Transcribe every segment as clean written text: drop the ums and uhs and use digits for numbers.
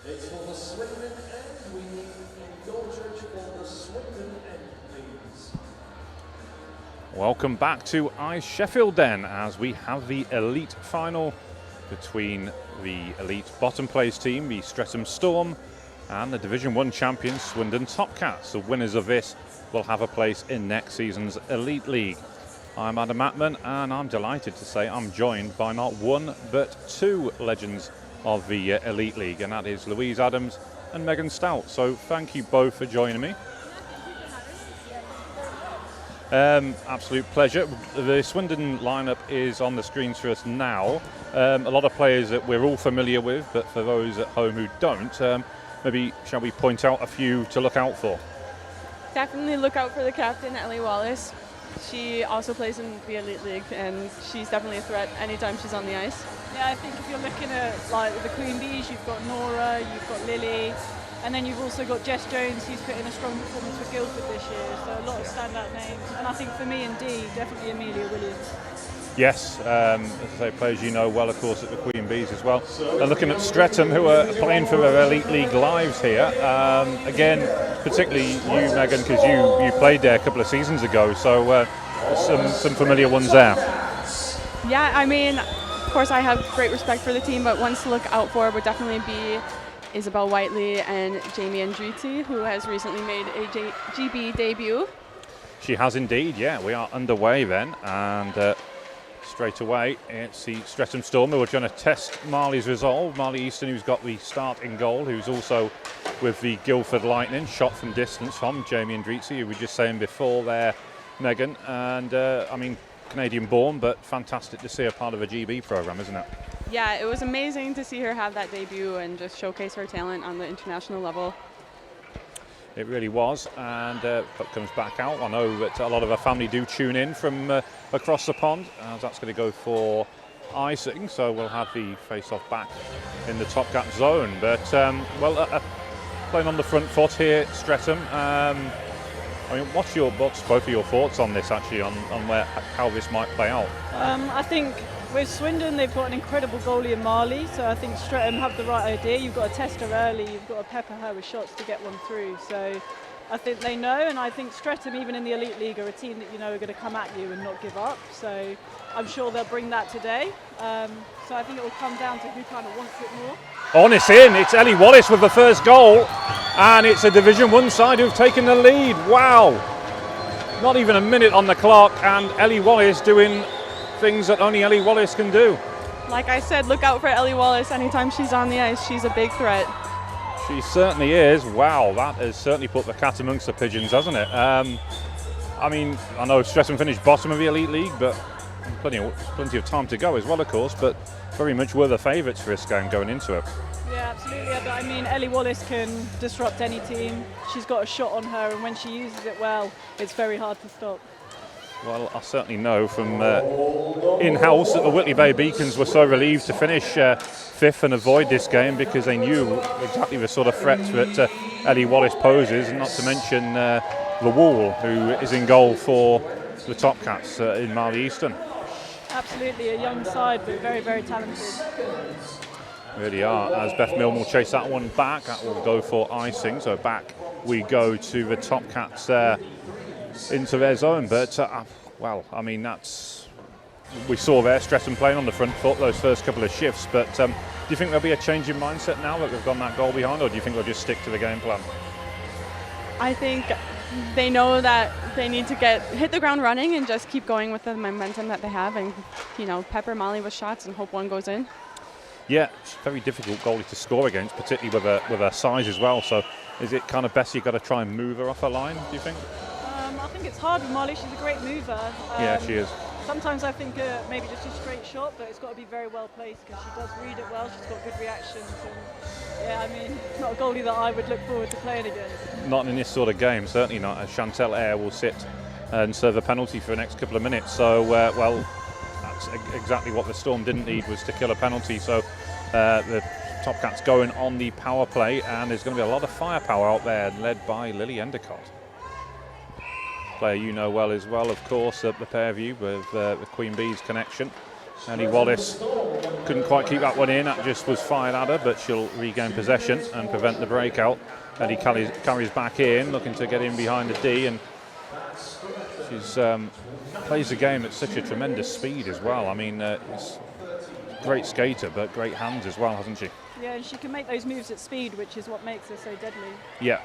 It's for the Swindon end. We need indulgence for the Swindon end, please. Welcome back to Ice Sheffield then, as we have the elite final between the elite bottom place team, the Streatham Storm, and the Division 1 champions Swindon Topcats. The winners of this will have a place in next season's Elite League. I'm Adam Atman, and I'm delighted to say I'm joined by not one but two legends of the Elite League, and that is Louise Adams and Megan Stout. So thank you both for joining me. Absolute pleasure. The Swindon lineup is on the screens for us now. A lot of players that we're all familiar with, but for those at home who don't, maybe shall we point out a few to look out for? Definitely look out for the captain, Ellie Wallace. She also plays in the Elite League, and she's definitely a threat anytime she's on the ice. Yeah, I think if you're looking at like the Queen Bees, you've got Nora, you've got Lily, and then you've also got Jess Jones, who's put in a strong performance for Guildford this year. So a lot of standout names, and I think for me and D, definitely Amelia Williams. Yes, as I say, players you know well, of course, at the Queen Bees as well. And looking at Streatham, who are playing for their Elite League lives here. Again, particularly you, Megan, because you played there a couple of seasons ago, so some familiar ones there. Yeah, I mean, of course I have great respect for the team, but ones to look out for would definitely be Isabel Whiteley and Jamie Andretti, who has recently made a GB debut. She has indeed, yeah. We are underway then, and straight away it's the Streatham Storm who are trying to test Marley's resolve. Marley Easton, who's got the start in goal, who's also with the Guildford Lightning, shot from distance from Jamie Andretti, who we were just saying before there, Megan. And I mean, Canadian born, but fantastic to see her part of a GB programme, isn't it? Yeah, it was amazing to see her have that debut and just showcase her talent on the international level. It really was, and puck comes back out. I know that a lot of her family do tune in from across the pond, as that's going to go for icing, so we'll have the face-off back in the Topcat zone. But, playing on the front foot here, Streatham. I mean, what's both of your thoughts on this, actually, on how this might play out? I think with Swindon, they've got an incredible goalie in Marley, so I think Streatham have the right idea. You've got to test her early, you've got to pepper her with shots to get one through. So I think they know, and I think Streatham, even in the Elite League, are a team that you know are going to come at you and not give up. So I'm sure they'll bring that today. So I think it will come down to who kind of wants it more. On it's in, it's Ellie Wallace with the first goal, and it's a Division 1 side who've taken the lead. Wow! Not even a minute on the clock, and Ellie Wallace doing things that only Ellie Wallace can do. Like I said, look out for Ellie Wallace. Anytime she's on the ice, she's a big threat. She certainly is. Wow, that has certainly put the cat amongst the pigeons, hasn't it? I mean, I know Streatham finished bottom of the Elite League, but plenty of time to go as well, of course, but very much were the favourites for this game going into it. Yeah, absolutely. I mean, Ellie Wallace can disrupt any team. She's got a shot on her, and when she uses it well, it's very hard to stop. Well, I certainly know from in-house that the Whitley Bay Beacons were so relieved to finish fifth and avoid this game, because they knew exactly the sort of threats that Ellie Wallace poses, and not to mention the Wall, who is in goal for the Topcats in Marley Easton. Absolutely, a young side, but very, very talented. Really are, as Beth Milne will chase that one back. That will go for icing, so back we go to the Topcats there into their zone. But well, I mean, we saw there Streatham playing on the front foot those first couple of shifts, but do you think there'll be a change in mindset now that they've gone that goal behind, or do you think they'll just stick to the game plan? I think they know that they need to hit the ground running and just keep going with the momentum that they have, and pepper Molly with shots and hope one goes in. Yeah, it's a very difficult goalie to score against, particularly with her size as well. So is it kind of best you've got to try and move her off her line, do you think? I think it's hard with Molly. She's a great mover. Yeah, she is. Sometimes I think maybe just a straight shot, but it's got to be very well placed, because she does read it well. She's got good reactions. And yeah, I mean, it's not a goalie that I would look forward to playing against. Not in this sort of game, certainly not. As Chantel Eyre will sit and serve a penalty for the next couple of minutes. So, well, that's exactly what the Storm didn't need, was to kill a penalty. So the Topcats going on the power play, and there's going to be a lot of firepower out there, led by Lily Endicott. Player you know well as well, of course, the pair of you with the Queen Bees connection. Ellie Wallace couldn't quite keep that one in. That just was fired at her, but she'll regain possession and prevent the breakout. Ellie carries back in, looking to get in behind the D, and she's plays the game at such a tremendous speed as well. I mean, it's a great skater, but great hands as well, hasn't she? Yeah, and she can make those moves at speed, which is what makes her so deadly. Yeah,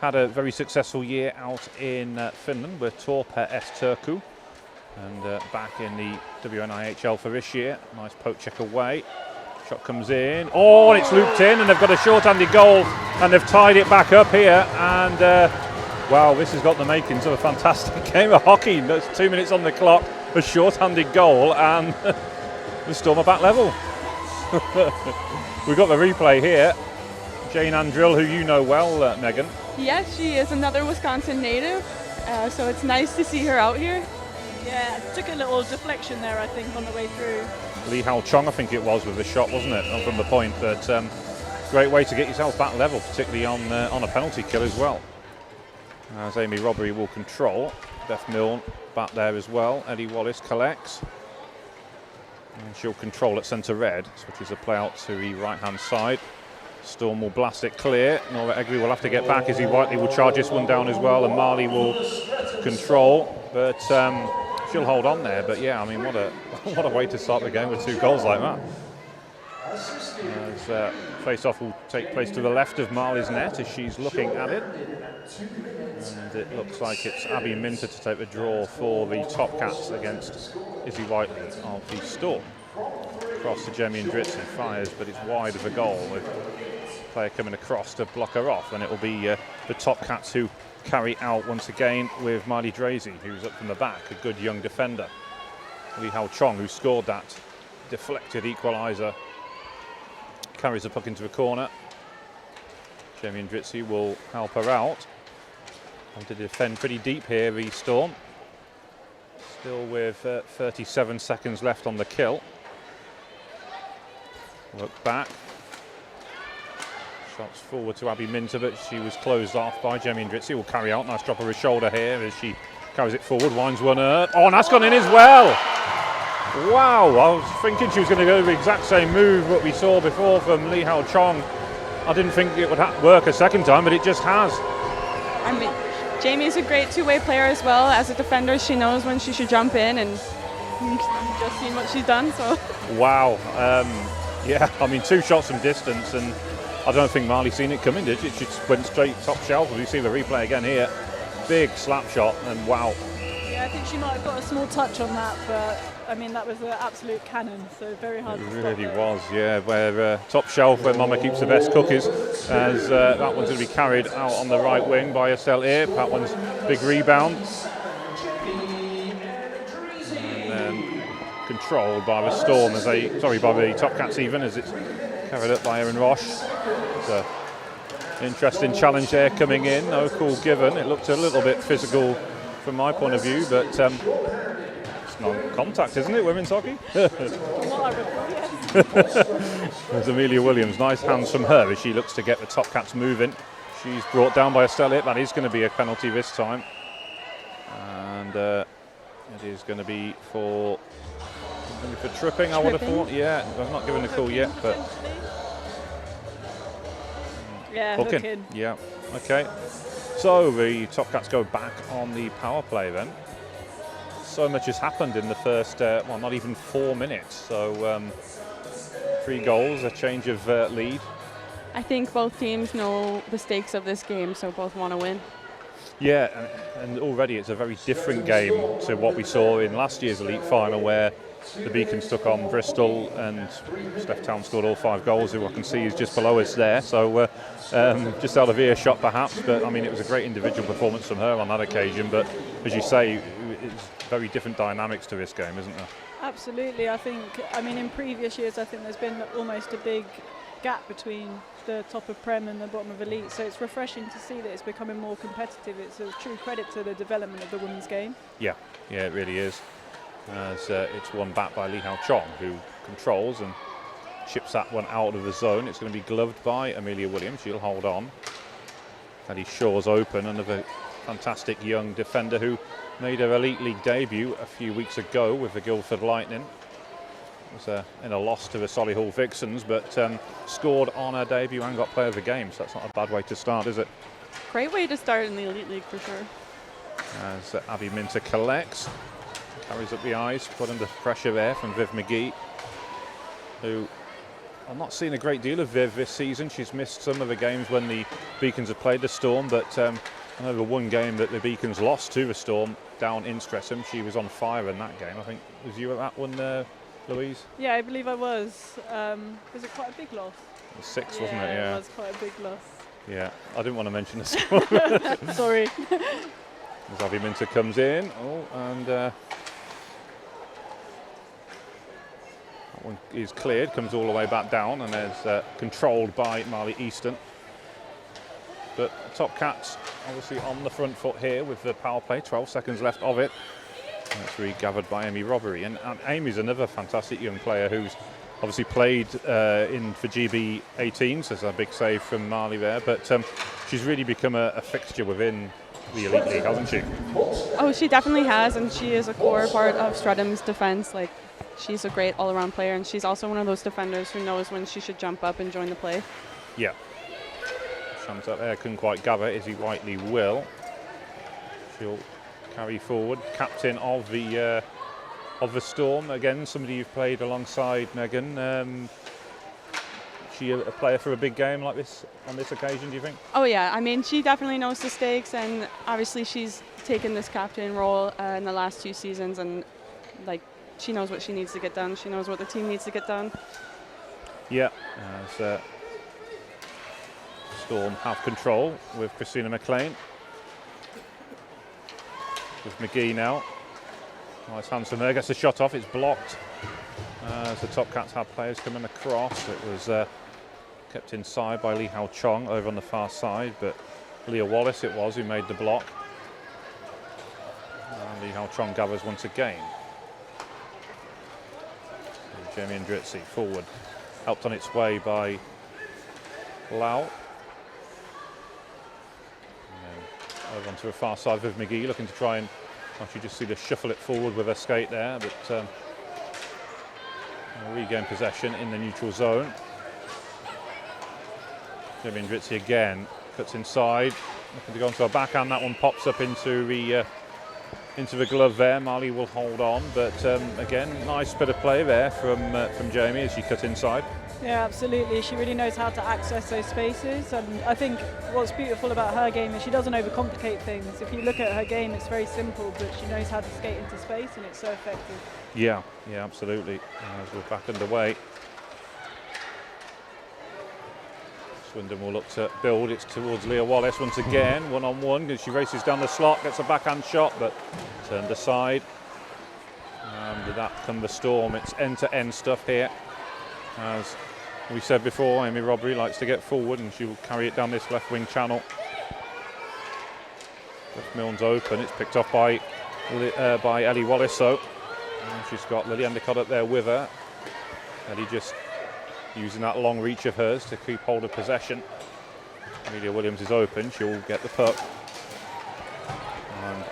had a very successful year out in Finland with Torpe S. Turku, and back in the WNIHL for this year. Nice poke check away. Shot comes in. Oh, and it's looped in, and they've got a short-handed goal, and they've tied it back up here. And wow, this has got the makings of a fantastic game of hockey. There's 2 minutes on the clock, a short-handed goal, and the Storm are back level. We've got the replay here. Jane Andrill, who you know well, Megan. Yes, she is another Wisconsin native, so it's nice to see her out here. Yeah, took a little deflection there, I think, on the way through. Lee Hao Chong, I think it was, with the shot, wasn't it, from the point? But great way to get yourself back level, particularly on a penalty kill as well. As Amy Robbery will control. Beth Milne back there as well. Ellie Wallace collects. And she'll control at centre red, switches a play out to the right-hand side. Storm will blast it clear. Nora Egri will have to get back. Izzy Whiteley will charge this one down as well, and Marley will control. But she'll hold on there. But yeah, I mean, what a way to start the game with 2 goals like that. As face-off will take place to the left of Marley's net as she's looking at it. And it looks like it's Abby Minter to take the draw for the Topcats against Izzy Whiteley of the Storm. Across to Jamie Andritzi, fires, but it's wide of a goal. With a player coming across to block her off, and it will be the Topcats who carry out once again with Miley Drazy, who's up from the back, a good young defender. Lee Hao Chong, who scored that deflected equaliser, carries the puck into a corner. Jamie Andritzi will help her out. Want to defend pretty deep here, the Storm. Still with 37 seconds left on the kill. Look back. Shots forward to Abby Minter, but she was closed off by Jamie Andritzi. Will carry out. Nice drop of her shoulder here as she carries it forward. Winds one up. Oh, and that's gone in as well. Wow, I was thinking she was going to go the exact same move what we saw before from Lee Hao Chong. I didn't think it would work a second time, but it just has. I mean, Jamie's a great two-way player as well. As a defender, she knows when she should jump in, and you've just seen what she's done. So. Wow. Yeah, I mean, 2 shots from distance, and I don't think Marley seen it coming, did she? She just went straight top shelf. We see the replay again here. Big slap shot, and wow. Yeah, I think she might have got a small touch on that, but I mean, that was an absolute cannon, so very hard to stop. It really was, yeah. Where top shelf, where Mama keeps the best cookies, as that one's going to be carried out on the right wing by Estelle Earp. That one's big rebound. And then controlled by the Storm, by the Topcats even, as it's carried up by Erin Roche. It's an interesting challenge there coming in, no call given. It looked a little bit physical from my point of view, but it's non-contact, isn't it, women's hockey? There's Amelia Williams, nice hands from her as she looks to get the Topcats moving. She's brought down by Estelle Earp. That is going to be a penalty this time. And it is going to be for tripping, I would have thought. Yeah, I've not given a call yet, but yeah, hooking. Yeah, okay. So the Topcats go back on the power play then. So much has happened in the first, well, not even 4 minutes. So 3 goals, a change of lead. I think both teams know the stakes of this game, so both want to win. Yeah, and already it's a very different game to what we saw in last year's Elite Final, where the Beacons took on Bristol and Steph Town scored all 5 goals, who I can see is just below us there. So just out of earshot perhaps, but I mean, it was a great individual performance from her on that occasion. But as you say, it's very different dynamics to this game, isn't there? Absolutely. I mean, in previous years, I think there's been almost a big gap between the top of Prem and the bottom of Elite, so it's refreshing to see that it's becoming more competitive. It's a true credit to the development of the women's game. Yeah, it really is. As it's won back by Lee Hao Chong, who controls and chips that one out of the zone. It's going to be gloved by Amelia Williams. She'll hold on. Kelly Shaw's open, another fantastic young defender who made her Elite League debut a few weeks ago with the Guildford Lightning. was in a loss to the Solihull Vixens, but scored on her debut and got player of the game, so that's not a bad way to start, is it? Great way to start in the Elite League for sure. As Abby Minter collects, carries up the ice, put under pressure there from Viv McGee, who I'm not seeing a great deal of Viv this season. She's missed some of the games when the Beacons have played the Storm, but I know the one game that the Beacons lost to the Storm down in Streatham, she was on fire in that game. I think, was you at that one, Louise? Yeah, I believe I was. Was it quite a big loss? It was 6, wasn't it? Yeah, it was quite a big loss. Yeah, I didn't want to mention the score. Sorry. As Abby Minter comes in, and that one is cleared, comes all the way back down, and is controlled by Marley Easton. But Topcats obviously on the front foot here with the power play, 12 seconds left of it. That's regathered by Amy Robbery, and Amy's another fantastic young player who's obviously played in for GB 18s. There's a big save from Marley there, but she's really become a fixture within the Elite League, hasn't she? Oh, she definitely has, and she is a core part of Streatham's defence. Like, she's a great all-around player, and she's also one of those defenders who knows when she should jump up and join the play. Yeah. Chance up there, couldn't quite gather. Izzy Whiteley will. She'll carry forward. Captain of the Storm. Again, somebody you've played alongside, Megan. She a player for a big game like this on this occasion, do you think? Oh yeah, I mean, she definitely knows the stakes, and obviously she's taken this captain role in the last 2 seasons, and like, she knows what she needs to get done. She knows what the team needs to get done. Yeah, as Storm have control with Christina McLean. With McGee now. Nice hands from there, gets a shot off, it's blocked. As the Topcats have players coming across. It was kept inside by Lee Hao Chong over on the far side, but Leah Wallace it was who made the block. And Lee Hao Chong gathers once again. And Jamie Andrizzi forward, helped on its way by Lau. Over onto the far side with McGee, looking to try and actually just see the shuffle it forward with her skate there, but regain possession in the neutral zone. Jamie Andrizzi again cuts inside, looking to go onto a backhand. That one pops up into the glove there. Marley will hold on, but again, nice bit of play there from Jamie as she cut inside. Yeah, absolutely. She really knows how to access those spaces, and I think what's beautiful about her game is she doesn't overcomplicate things. If you look at her game, it's very simple, but she knows how to skate into space, and it's so effective. Yeah, absolutely. As we're back underway, Swindon will look to build. It's towards Leah Wallace once again, one-on-one, as she races down the slot, gets a backhand shot, but turned aside. And with that come the Storm. It's end-to-end stuff here. As we said before, Amy Robbery likes to get forward, and she will carry it down this left wing channel. Left Milne's open. It's picked off by Ellie Wallace, though. And she's got Lily Endicott up there with her. Ellie just using that long reach of hers to keep hold of possession. Amelia Williams is open. She'll get the puck. And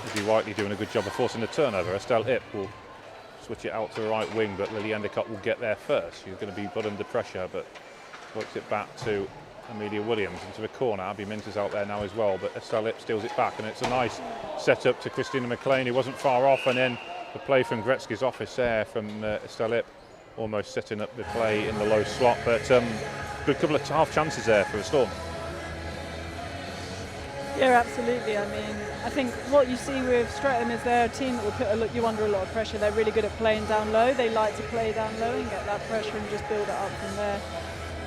Izzy Whiteley doing a good job of forcing the turnover. Estelle Ip will switch it out to the right wing, but Lily Endicott will get there first. She's going to be put under pressure, but works it back to Amelia Williams into the corner. Abby Minter's out there now as well, but Estelle Lip steals it back, and it's a nice setup to Christina McLean, who wasn't far off, and then the play from Gretzky's office there from Estelle Lip, almost setting up the play in the low slot, but good couple of half chances there for the Storm. Yeah, absolutely. I mean, I think what you see with Streatham is they're a team that will put you under a lot of pressure. They're really good at playing down low. They like to play down low and get that pressure and just build it up from there.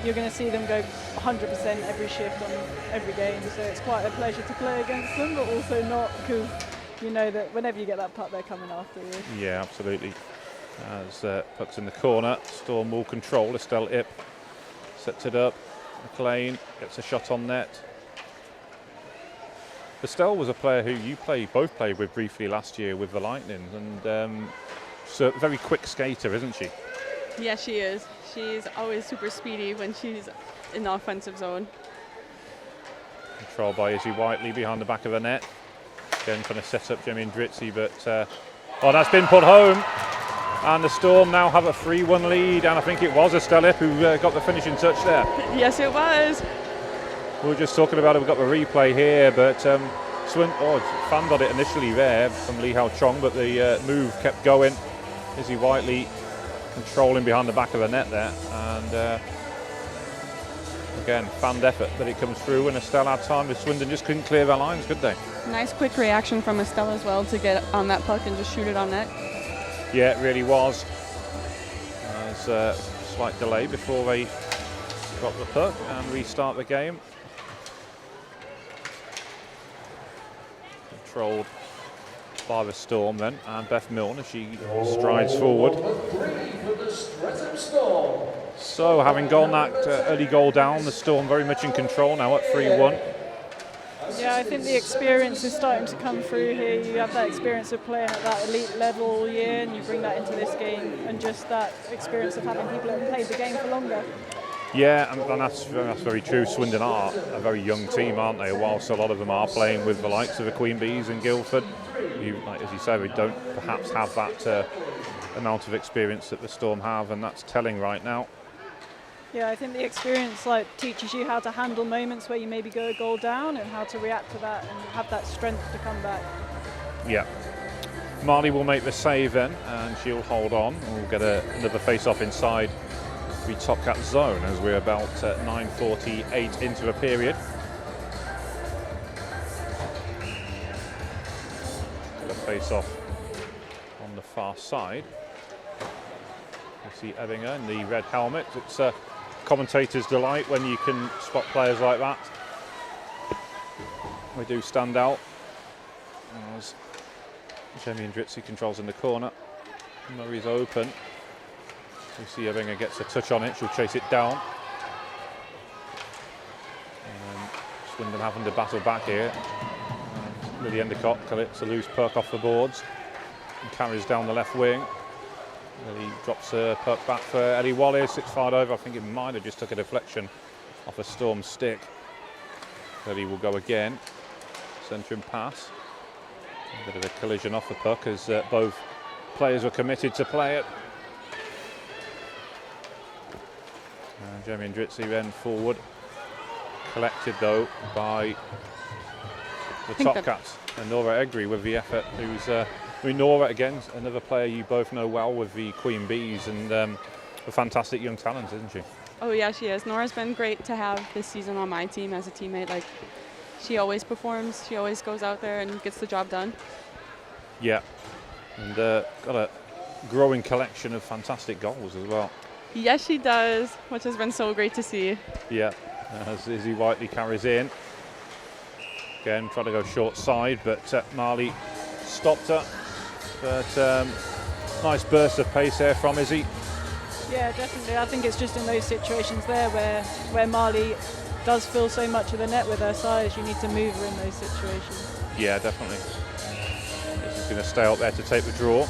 You're going to see them go 100% every shift on every game, so it's quite a pleasure to play against them, but also not, because you know that whenever you get that puck, they're coming after you. Yeah, absolutely. As puck's in the corner, Storm will control. Estelle Ip sets it up. McLean gets a shot on net. Estelle was a player who you both played with briefly last year with the Lightning, and she's a very quick skater, isn't she? Yeah, she is. She's always super speedy when she's in the offensive zone. Controlled by Izzy Whiteley behind the back of the net. Again trying to set up Jamie Andrizzi, but that's been put home. And the Storm now have a 3-1 lead, and I think it was Estelle who got the finishing touch there. Yes, it was. We were just talking about it, we've got the replay here, but Fan got it initially there from Lee Hao Chong, but the move kept going. Izzy Whiteley controlling behind the back of the net there, and again, fanned effort, but it comes through, and Estelle had time. Swindon just couldn't clear their lines, could they? Nice quick reaction from Estelle as well to get on that puck and just shoot it on net. Yeah, it really was. There's a slight delay before they got the puck and restart the game. Controlled by the Storm then, and Beth Milne as she strides forward. So having gone that early goal down, the Storm very much in control now at 3-1. Yeah, I think the experience is starting to come through here. You have that experience of playing at that elite level all year, and you bring that into this game, and just that experience of having people that have played the game for longer. Yeah, and that's very true. Swindon are a very young team, aren't they? Whilst a lot of them are playing with the likes of the Queen Bees and Guildford, as you say, we don't perhaps have that amount of experience that the Storm have, and that's telling right now. Yeah, I think the experience teaches you how to handle moments where you maybe go a goal down and how to react to that and have that strength to come back. Yeah. Marley will make the save then, and she'll hold on. We'll get another face-off inside the Topcat zone as we're about 9:48 into the period. Get a face-off on the far side. You see Ebinger in the red helmet. It's a commentator's delight when you can spot players like that. They do stand out. As Jamie Andrizzi controls in the corner. Murray's open. You see Ebinger gets a touch on it. She'll chase it down. And Swindon having to battle back here. Lily Endicott collects a loose puck off the boards and carries down the left wing. He drops a puck back for Ellie Wallace. It's fired over. I think it might have just took a deflection off a Storm stick. Ellie will go again. Centering pass. A bit of a collision off the puck as both players were committed to play it. And Jamie Andrizzi then forward. Collected though by the Topcats. And Nora Egri with the effort, Nora, again, another player you both know well with the Queen Bees, and a fantastic young talent, isn't she? Oh yeah, she is. Nora's been great to have this season on my team as a teammate. She always performs, she always goes out there and gets the job done. Yeah, and got a growing collection of fantastic goals as well. Yes, she does, which has been so great to see. Yeah, as Izzy Whiteley carries in. Again, trying to go short side, but Marley stopped her. But nice burst of pace there from Izzy. Yeah, definitely. I think it's just in those situations there where Marley does fill so much of the net with her size. You need to move her in those situations. Yeah, definitely. This is going to stay up there to take the draw.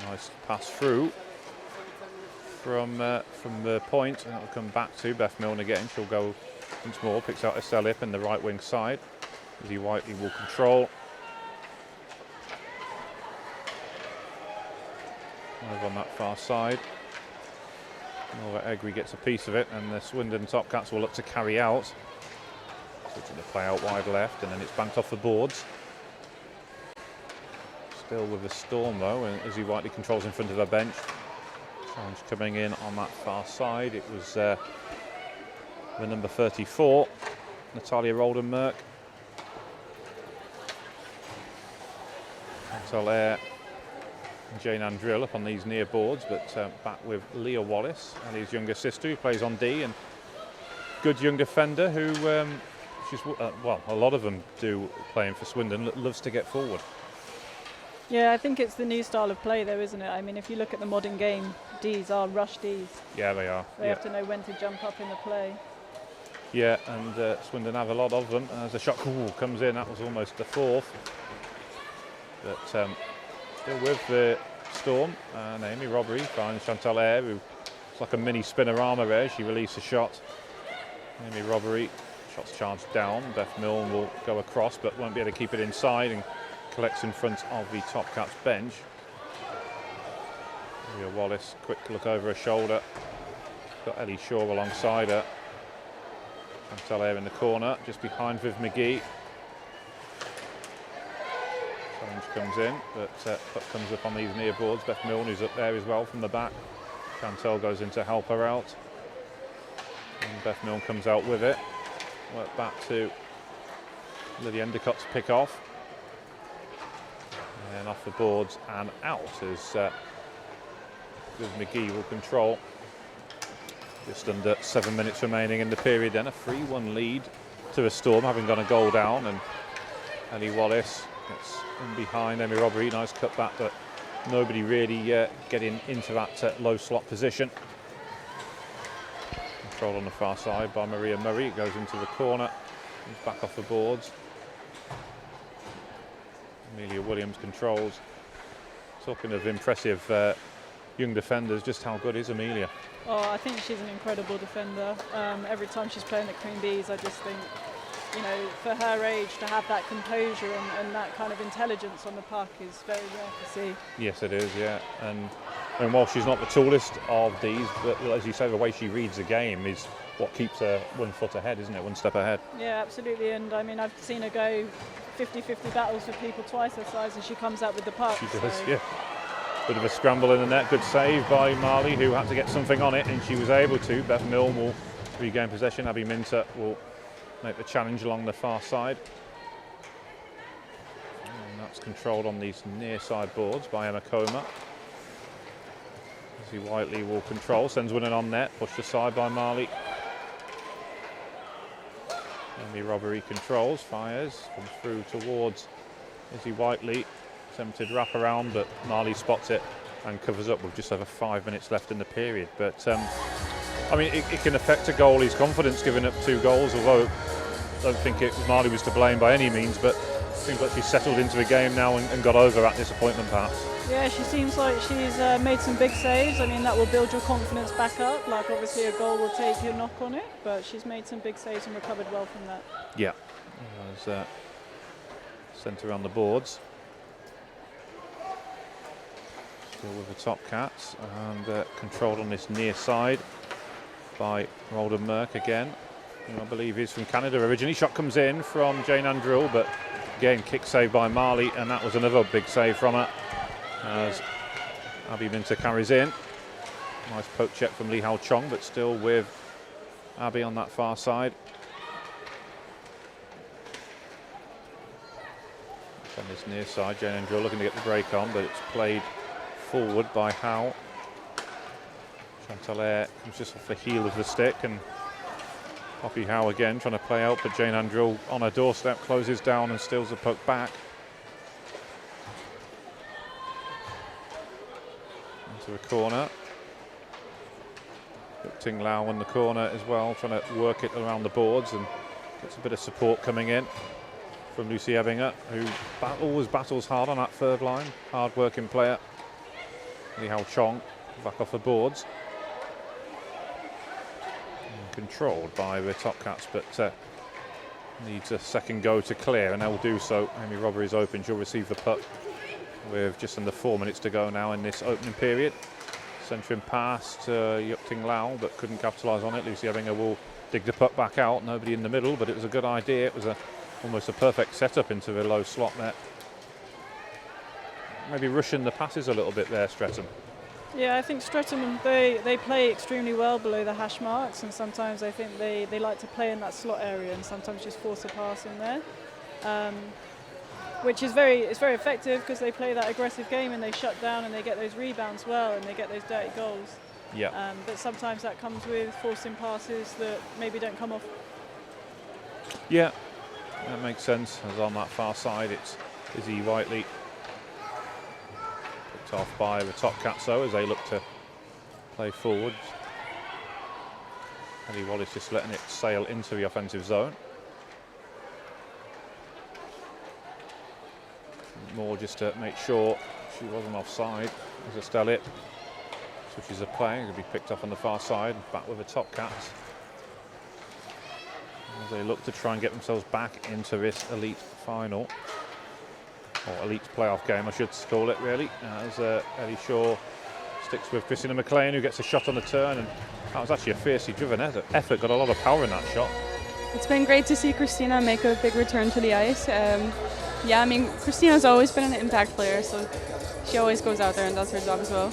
Nice pass through from the point, and it'll come back to Beth Milne again. She'll go once more, picks out Estelle Ip in the right wing side. Izzy Whiteley will control. Over on that far side. Nora Egri gets a piece of it, and the Swindon Topcats will look to carry out. Switching the play out wide left, and then it's banked off the boards. Still with the Storm though, and Izzy Whiteley controls in front of her bench. Challenge coming in on that far side. It was the number 34, Natalia Roldenmerk. Air and Jane Andrill up on these near boards, but back with Leah Wallace, Ellie's younger sister, who plays on D, and good young defender who, a lot of them do playing for Swindon, loves to get forward. Yeah, I think it's the new style of play though, isn't it? I mean, if you look at the modern game, Ds are rush Ds. Yeah, they are. They have to know when to jump up in the play. Yeah, and Swindon have a lot of them. As the shot comes in, that was almost the fourth. But still with the Storm, and Amy Robbery finds Chantal Air, who it's like a mini spinorama there. She released a shot. Amy Robbery Shots charged down. Beth Milne will go across, but won't be able to keep it inside and collects in front of the Topcats bench. Leah Wallace, quick look over her shoulder. Got Ellie Shaw alongside her. Chantal in the corner, just behind Viv McGee. Challenge comes in, but puck comes up on these near boards. Beth Milne, who's up there as well from the back. Chantal goes in to help her out. And Beth Milne comes out with it. Work back to Lily Endicott to pick off. And off the boards and out as Viv McGee will control. Just under 7 minutes remaining in the period then. A 3-1 lead to the Storm, having gone a goal down. And Ellie Wallace gets in behind Amy Robbery. Nice cut back, but nobody really getting into that low slot position. Control on the far side by Maria Murray. It goes into the corner. Comes back off the boards. Amelia Williams controls. Talking of impressive young defenders, just how good is Amelia? Oh, I think she's an incredible defender. Every time she's playing at Queen Bees, I just think, you know, for her age to have that composure and that kind of intelligence on the puck is very rare to see. Yes, it is, yeah. And while she's not the tallest of these, but as you say, the way she reads the game is what keeps her 1 foot ahead, isn't it? One step ahead. Yeah, absolutely. And I mean, I've seen her go 50-50 battles with people twice her size, and she comes out with the puck. She does, so. yeah. Bit of a scramble in the net. Good save by Marley, who had to get something on it, and she was able to. Beth Milne will regain possession. Abby Minter will make the challenge along the far side. And that's controlled on these near side boards by Emma Comer. Izzy Whiteley will control, sends one in on net, pushed aside by Marley. Amy Robbery controls, fires, comes through towards Izzy Whiteley. Attempted wrap around, but Marley spots it and covers up with just over 5 minutes left in the period. But I mean, it can affect a goalie's confidence giving up 2 goals, although I don't think Marley was to blame by any means, but it seems like she's settled into the game now and got over that disappointment perhaps. Yeah, she seems like she's made some big saves. I mean, that will build your confidence back up. Like, obviously a goal will take your knock on it, but she's made some big saves and recovered well from that. Yeah, there's centre on the boards. Still with the Topcats, and controlled on this near side by Roldan Merck again, who I believe is from Canada originally. Shot comes in from Jane Andrill, but again kick save by Marley, and that was another big save from her as Abby Minter carries in. Nice poke check from Lee Hao Chong, but still with Abby on that far side. On this near side, Jane Andrill looking to get the break on, but it's played forward by Howe. Chantal comes just off the heel of the stick, and Poppy Howe again trying to play out, but Jane Andrill on her doorstep closes down and steals the puck back. Into the corner. Ting Lau in the corner as well, trying to work it around the boards, and gets a bit of support coming in from Lucy Ebbinger, who always battles hard on that third line. Hard working player. Lee Hao Chong back off the boards. And controlled by the Topcats, but needs a second go to clear, and they'll do so. Amy Robbery's open. She'll receive the puck with just under 4 minutes to go now in this opening period. Centering pass to Yuk Ting Lau, but couldn't capitalise on it. Lucy Ebbinger will dig the puck back out. Nobody in the middle, but it was a good idea. It was almost a perfect setup into the low slot net. Maybe rushing the passes a little bit there, Streatham. Yeah, I think Streatham, they play extremely well below the hash marks, and sometimes I think they like to play in that slot area and sometimes just force a pass in there, which is very effective because they play that aggressive game and they shut down and they get those rebounds well and they get those dirty goals. Yeah. But sometimes that comes with forcing passes that maybe don't come off. Yeah, that makes sense. As on that far side, it's Izzy Whiteley. Picked off by the Topcats though, as they look to play forward. Ellie Wallace just letting it sail into the offensive zone. More just to make sure she wasn't offside. As Estelle switches a play, it'll be picked up on the far side, back with the Topcats. as they look to try and get themselves back into this elite final, or elite playoff game I should call it really, as Ellie Shaw sticks with Christina McLean, who gets a shot on the turn, and that was actually a fiercely driven effort, got a lot of power in that shot. It's been great to see Christina make a big return to the ice. Yeah, I mean, Christina's always been an impact player, so she always goes out there and does her job as well.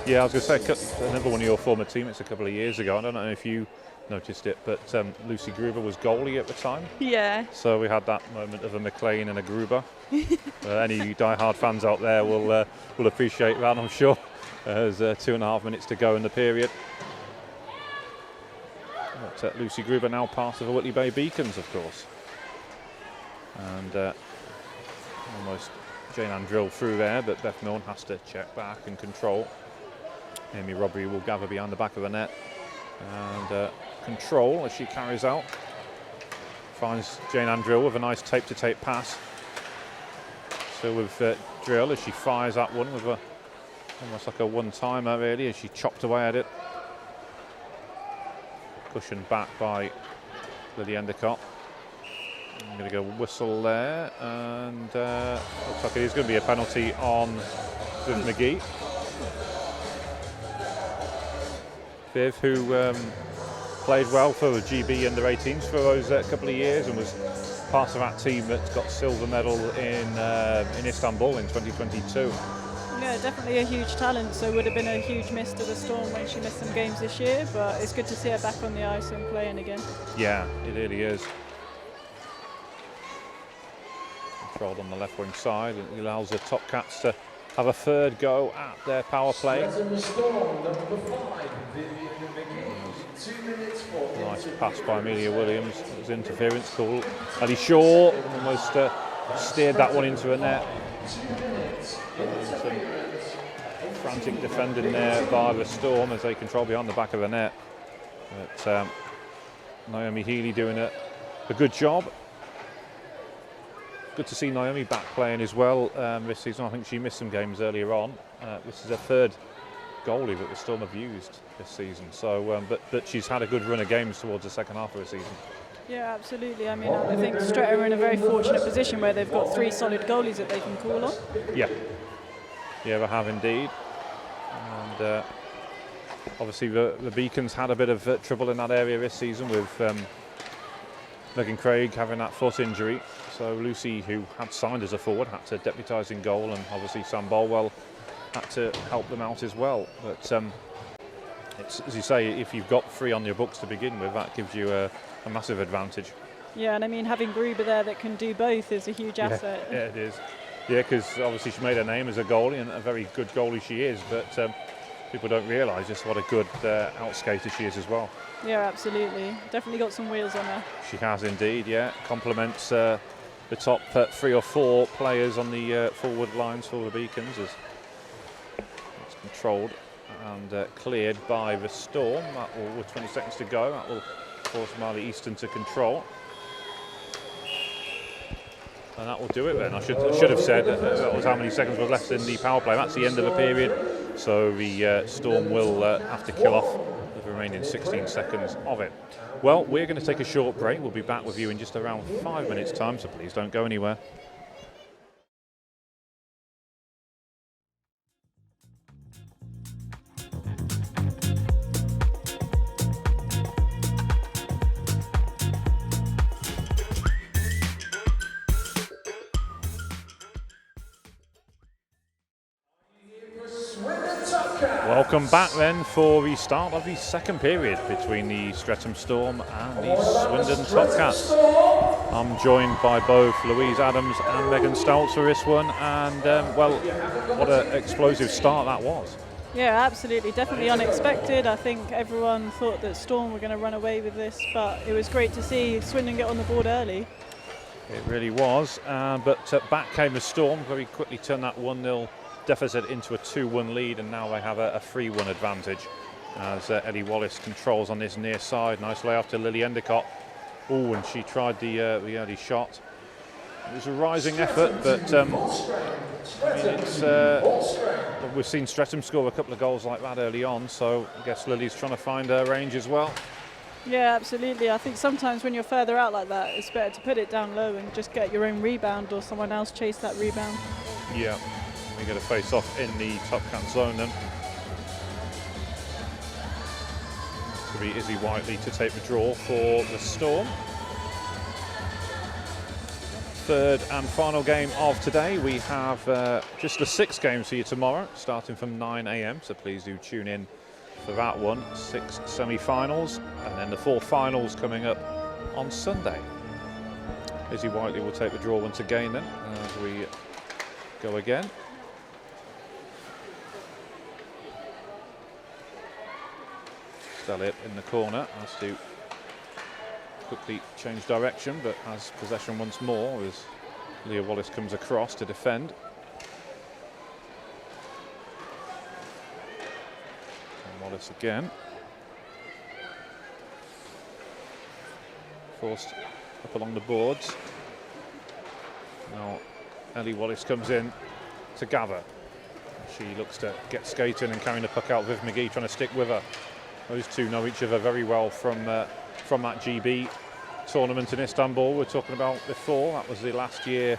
Yeah, I was going to say, another one of your former teammates a couple of years ago, I don't know if you noticed it, but Lucy Gruber was goalie at the time. Yeah. So we had that moment of a McLean and a Gruber. Any die-hard fans out there will appreciate that, I'm sure. There's 2.5 minutes to go in the period. But, Lucy Gruber now part of the Whitley Bay Beacons, of course. And almost Jane-Ann drilled through there, but Beth Milne has to check back and control. Amy Robbery will gather behind the back of the net and control as she carries out. Finds Jane-Ann Drill with a nice tape-to-tape pass. So with Drill as she fires that one with almost like a one-timer really, as she chopped away at it. Cushioned back by Lily Endicott. I'm going to go whistle there, and looks like it is going to be a penalty on Viv McGee. Viv, who played well for the GB under-18s for those couple of years and was part of that team that got silver medal in Istanbul in 2022. Yeah, definitely a huge talent, so it would have been a huge miss to the Storm when she missed some games this year, but it's good to see her back on the ice and playing again. Yeah, it really is. Controlled on the left wing side, and it allows the Topcats to have a third go at their power play. Nice pass by Amelia Williams. It was interference call. Ellie Shaw almost steered that one into a net. Some frantic defending there by the Storm as they control behind the back of the net. But Naomi Healy doing a good job. Good to see Naomi back playing as well this season. I think she missed some games earlier on. This is her third goalie that the Storm have used this season. So, but she's had a good run of games towards the second half of the season. Yeah, absolutely. I mean, I think Streatham are in a very fortunate position where they've got 3 solid goalies that they can call on. Yeah, they have indeed. And obviously the Beacons had a bit of trouble in that area this season with Megan Craig having that foot injury. So Lucy, who had signed as a forward, had to deputise in goal, and obviously Sam Bolwell had to help them out as well. But it's, as you say, if you've got 3 on your books to begin with, that gives you a massive advantage. Yeah, and I mean, having Gruber there that can do both is a huge asset. Yeah, it is. Yeah, because obviously she made her name as a goalie, and a very good goalie she is, but people don't realise just what a good outskater she is as well. Yeah, absolutely. Definitely got some wheels on her. She has indeed, yeah. Complements the top 3 or 4 players on the forward lines for the Beacons as it's controlled and cleared by the Storm. That will, with 20 seconds to go, that will force Marley Easton to control. And that will do it then. I should have said that was how many seconds was left in the power play. That's the end of the period. So the Storm will have to kill off the remaining 16 seconds of it. Well, we're going to take a short break. We'll be back with you in just around 5 minutes' time, so please don't go anywhere. Welcome back then for the start of the second period between the Streatham Storm and the Swindon Topcats. I'm joined by both Louise Adams and Megan Stouts for this one, and well, what an explosive start that was. Yeah, absolutely, definitely unexpected. I think everyone thought that Storm were going to run away with this, but it was great to see Swindon get on the board early. It really was, but back came the Storm, very quickly turned that 1-0 deficit into a 2-1 lead, and now they have a 3-1 advantage as Ellie Wallace controls on this near side. Nice layoff to Lily Endicott. Oh, and she tried the early shot. It was a rising effort, but I mean, we've seen Streatham score a couple of goals like that early on, so I guess Lily's trying to find her range as well. Yeah, absolutely. I think sometimes when you're further out like that, it's better to put it down low and just get your own rebound, or someone else chase that rebound. Yeah, we get a face off in the Topcat zone then. To be Izzy Whiteley to take the draw for the Storm. Third and final game of today. We have just the 6 games for you tomorrow, starting from 9 AM, so please do tune in for that one. 6 semi-finals, and then the 4 finals coming up on Sunday. Izzy Whiteley will take the draw once again then, as we go again. Elliott in the corner has to quickly change direction, but has possession once more as Leah Wallace comes across to defend. And Wallace again. Forced up along the boards. Now Ellie Wallace comes in to gather. She looks to get skating and carrying the puck out. Viv McGee trying to stick with her. Those two know each other very well from that GB tournament in Istanbul we're talking about before. That was the last year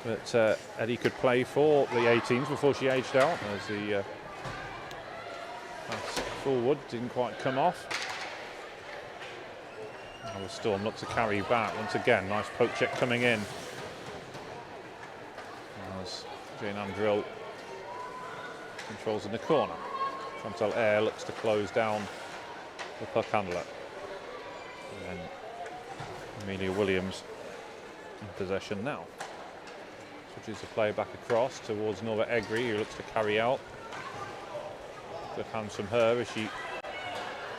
that Eddie could play for the 18s before she aged out, as the pass forward didn't quite come off. Now the Storm look to carry back once again. Nice poke check coming in as Jane Andrill controls in the corner. Chantal Eyre looks to close down the puck handler. And then Amelia Williams in possession now. Switches the play back across towards Nora Egri, who looks to carry out. Good hands from her as she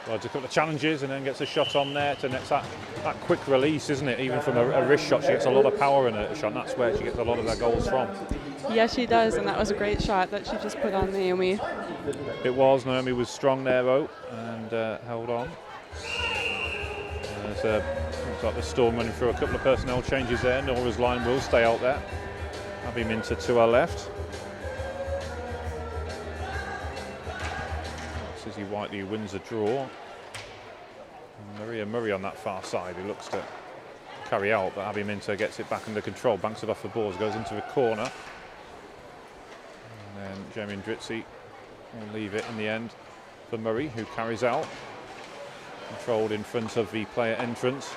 rides a couple of challenges and then gets a shot on there to net. That quick release, isn't it? Even from a wrist shot, she gets a lot of power in her shot, and that's where she gets a lot of her goals from. Yeah, she does, and that was a great shot that she just put on Naomi. It was. Naomi was strong there, though, and held on. Looks like the Storm running through a couple of personnel changes there. Nora's line will stay out there. Abby Minter to her left. Izzy Whiteley wins the draw. Maria Murray on that far side, who looks to carry out, but Abby Minter gets it back under control, banks it off the boards, goes into the corner. And then Jamie Ndritzi will leave it in the end for Murray, who carries out. Controlled in front of the player entrance.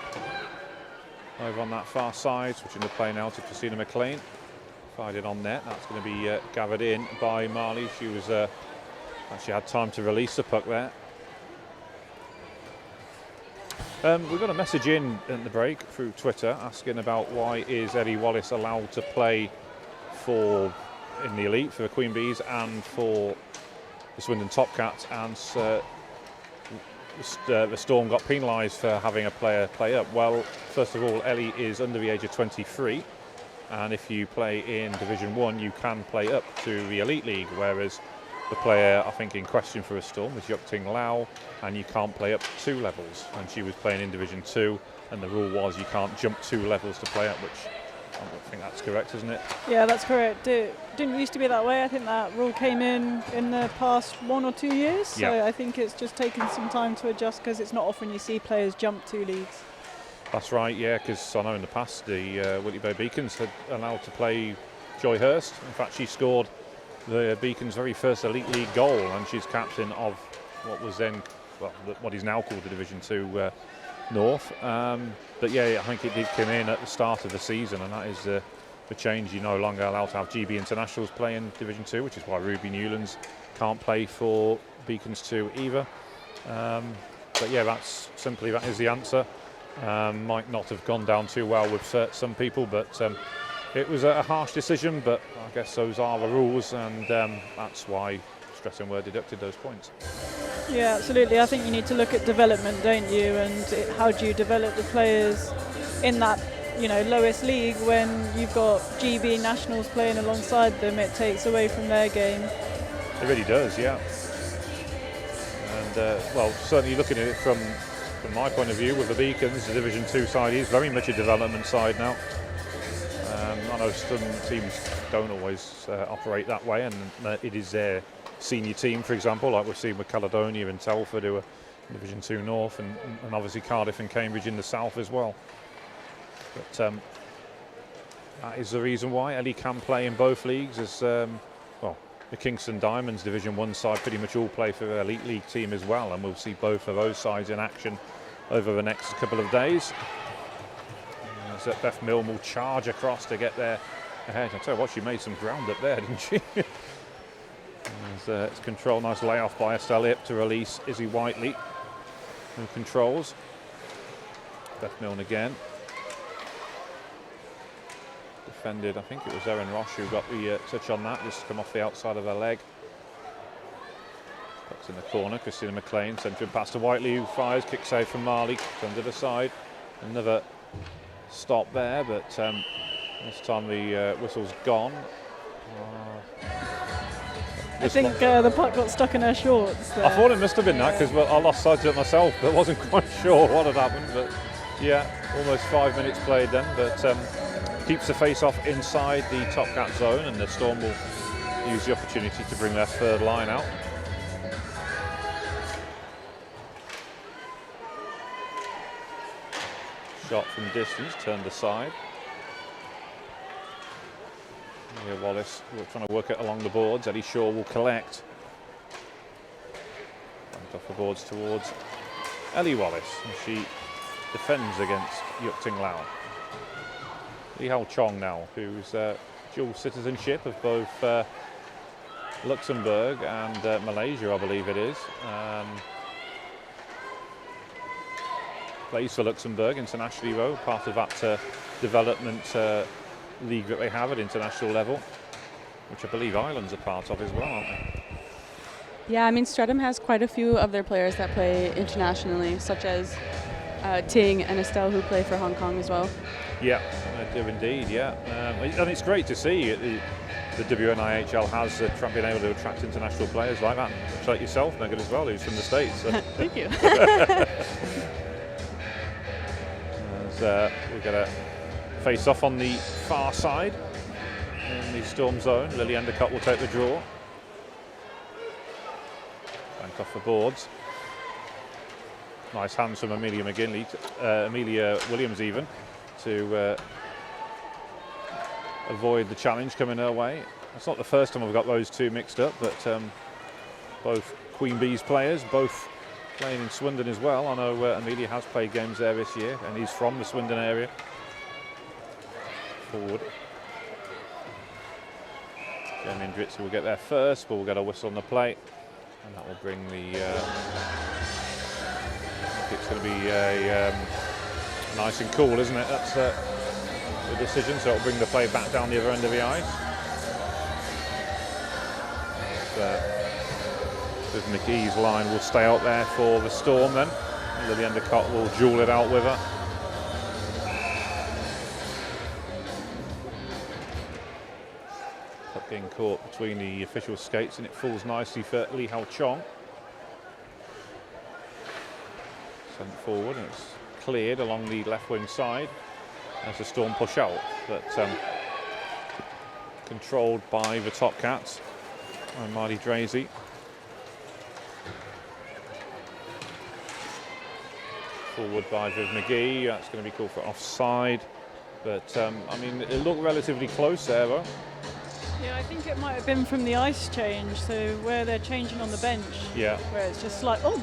Over on that far side, switching the play now to Christina McLean. Fired it on net. That's going to be gathered in by Marley. She was actually had time to release the puck there. We got a message in at the break through Twitter asking about why is Ellie Wallace allowed to play in the elite for the Queen Bees and for the Swindon Topcats, and the Storm got penalised for having a player play up. Well, first of all, Ellie is under the age of 23, and if you play in Division 1 you can play up to the Elite League, whereas the player I think in question for a Storm is Yuk Ting Lau, and you can't play up 2 levels, and she was playing in Division 2, and the rule was you can't jump 2 levels to play up, which I think that's correct, isn't it? Yeah, that's correct. It didn't used to be that way. I think that rule came in the past 1 or 2 years, so yeah. I think it's just taken some time to adjust, because it's not often you see players jump 2 leagues. That's right, yeah, because I know in the past the Whitley Bay Beacons had allowed to play Joy Hurst. In fact, she scored the Beacons' very first Elite League goal, and she's captain of what was then, well, what is now called the Division 2 North. But yeah, I think it did come in at the start of the season, and that is the change. You're no longer allowed to have GB internationals play in Division 2, which is why Ruby Newlands can't play for Beacons 2 either. But yeah, that is the answer. Might not have gone down too well with some people, but it was a harsh decision, but I guess those are the rules, and that's why Streatham were deducted those points. Yeah, absolutely. I think you need to look at development, don't you? And how do you develop the players in that, lowest league when you've got GB nationals playing alongside them? It takes away from their game. It really does, yeah. And well, certainly looking at it from my point of view with the Beacons, the Division 2 side is very much a development side now. I know some teams don't always operate that way, and it is their senior team, for example, like we've seen with Caledonia and Telford, who are Division 2 North, and obviously Cardiff and Cambridge in the south as well. But that is the reason why Ellie can play in both leagues, as well, the Kingston Diamonds Division 1 side pretty much all play for the Elite League team as well, and we'll see both of those sides in action over the next couple of days. As Beth Milne will charge across to get there ahead. I'll tell you what, she made some ground up there, didn't she? It's control, nice layoff by Estelle Ip to release Izzy Whiteley, who controls. Beth Milne again. Defended, I think it was Erin Ross who got the touch on that, just come off the outside of her leg. Puts in the corner, Christina McLean, centering pass to Whiteley, who fires, kick save from Marley, under the side. Another stop there, but this time the whistle's gone. I think the puck got stuck in her shorts there. I thought it must have been that, because I lost sight of it myself, but wasn't quite sure what had happened. But yeah, almost 5 minutes played then, but keeps the face-off inside the Topcat zone, and the Storm will use the opportunity to bring their third line out. Shot from distance, turned aside. Here Wallace, we're trying to work it along the boards. Eddie Shaw will collect. Banked off the boards towards Ellie Wallace, and she defends against Yuk Ting Lau. Li Hao Chong now, who's dual citizenship of both Luxembourg and Malaysia, I believe it is. Plays for Luxembourg internationally, though, part of that development league that they have at international level, which I believe Ireland's a part of as well, aren't they? Yeah, I mean, Streatham has quite a few of their players that play internationally, such as Ting and Estelle, who play for Hong Kong as well. Yeah, I do indeed, yeah. And it's great to see the WNIHL has been able to attract international players like that, much like yourself, Megan, as well, who's from the States. So. Thank you. We've got a face-off on the far side in the Storm zone. Lily Endicott will take the draw. Bank off the boards. Nice hands from Amelia McGinley, Amelia Williams even, to avoid the challenge coming her way. It's not the first time we've got those two mixed up, but both Queen Bees players, both playing in Swindon as well. I know Amelia has played games there this year, and he's from the Swindon area. Forward. Jen Indritz will get there first, but we'll get a whistle on the plate, and that will bring the. I think it's going to be a nice and cool, isn't it? That's the decision, so it'll bring the play back down the other end of the ice. With McGee's line will stay out there for the Storm then. Lily Endicott will duel it out with her. Puck being caught between the official skates, and it falls nicely for Li Hao Chong. Sent forward, and it's cleared along the left wing side as the Storm push out, but controlled by the Topcats and Marty Drazy. Forward by Viv McGee, that's going to be called for offside, but I mean, it looked relatively close there though. Yeah, I think it might have been from the ice change, so where they're changing on the bench. Yeah. Where it's just like, oh.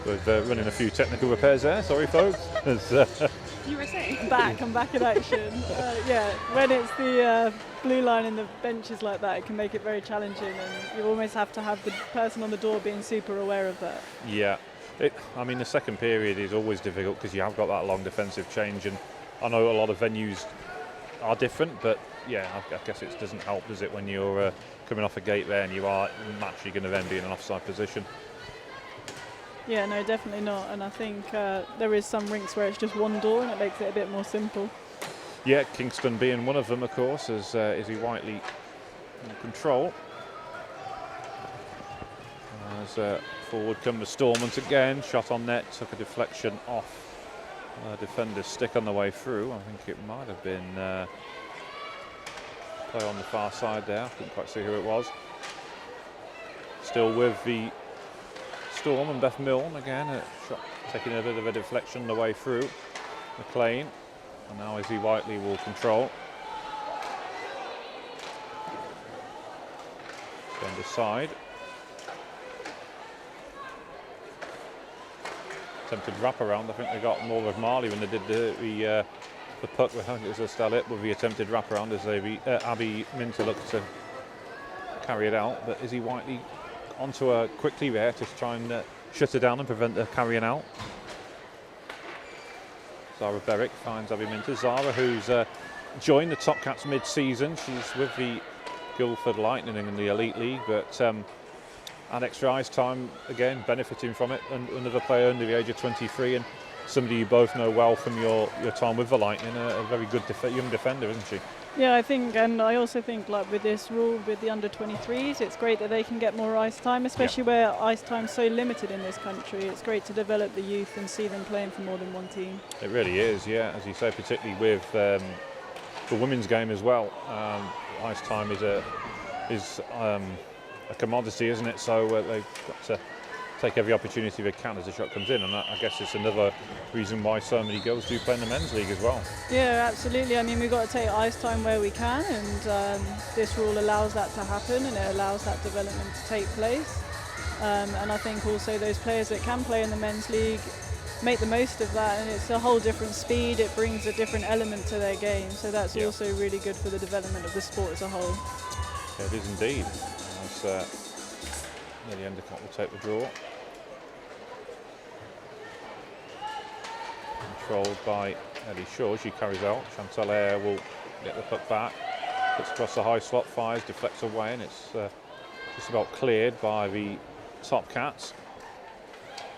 We're running a few technical repairs there, sorry folks. You were saying? I'm back in action. Yeah, when it's the blue line and the benches like that, it can make it very challenging, and you almost have to have the person on the door being super aware of that. Yeah, I mean the second period is always difficult because you have got that long defensive change, and I know a lot of venues are different, but yeah, I guess it doesn't help, does it, when you're coming off a gate there and you are naturally going to then be in an offside position. Yeah, no, definitely not. And I think there is some rinks where it's just one door and it makes it a bit more simple. Yeah, Kingston being one of them, of course, as Izzy Whiteley in control. As forward come the Storm once again. Shot on net, took a deflection off defender's stick on the way through. I think it might have been play on the far side there. I couldn't quite see who it was. still with the Storm and Beth Milne again. A shot taking a bit of a deflection on the way through. McLean. And now Izzy Whiteley will control. Going to side. Attempted wraparound. I think they got more of Marley when they did the puck. I think it was Estelle It with the attempted wraparound as Abby Minter looked to carry it out. But Izzy Whiteley onto her quickly there to try and shut her down and prevent her carrying out. Zara Berwick finds Abby Minter. Zara, who's joined the Topcats mid-season. She's with the Guildford Lightning in the Elite League, but had extra ice time again, benefiting from it. And another player under the age of 23, and somebody you both know well from your time with the Lightning, a very good young defender, isn't she? Yeah, I think, and I also think like with this rule with the under 23s, it's great that they can get more ice time, especially where ice time's so limited in this country. It's great to develop the youth and see them playing for more than one team. It really is, yeah, as you say, particularly with the women's game as well. Ice time is a commodity, isn't it? So they've got to take every opportunity they can as the shot comes in, and I guess it's another reason why so many girls do play in the men's league as well. Yeah, absolutely. I mean, we've got to take ice time where we can, and this rule allows that to happen, and it allows that development to take place. And I think also those players that can play in the men's league make the most of that, and it's a whole different speed. It brings a different element to their game, so that's also really good for the development of the sport as a whole. Yeah, it is indeed. As Nelly Endicott will take the draw. Controlled by Ellie Shaw. She carries out. Chantal Eyre will get the puck back. Puts across the high slot, fires, deflects away, and it's just about cleared by the Topcats,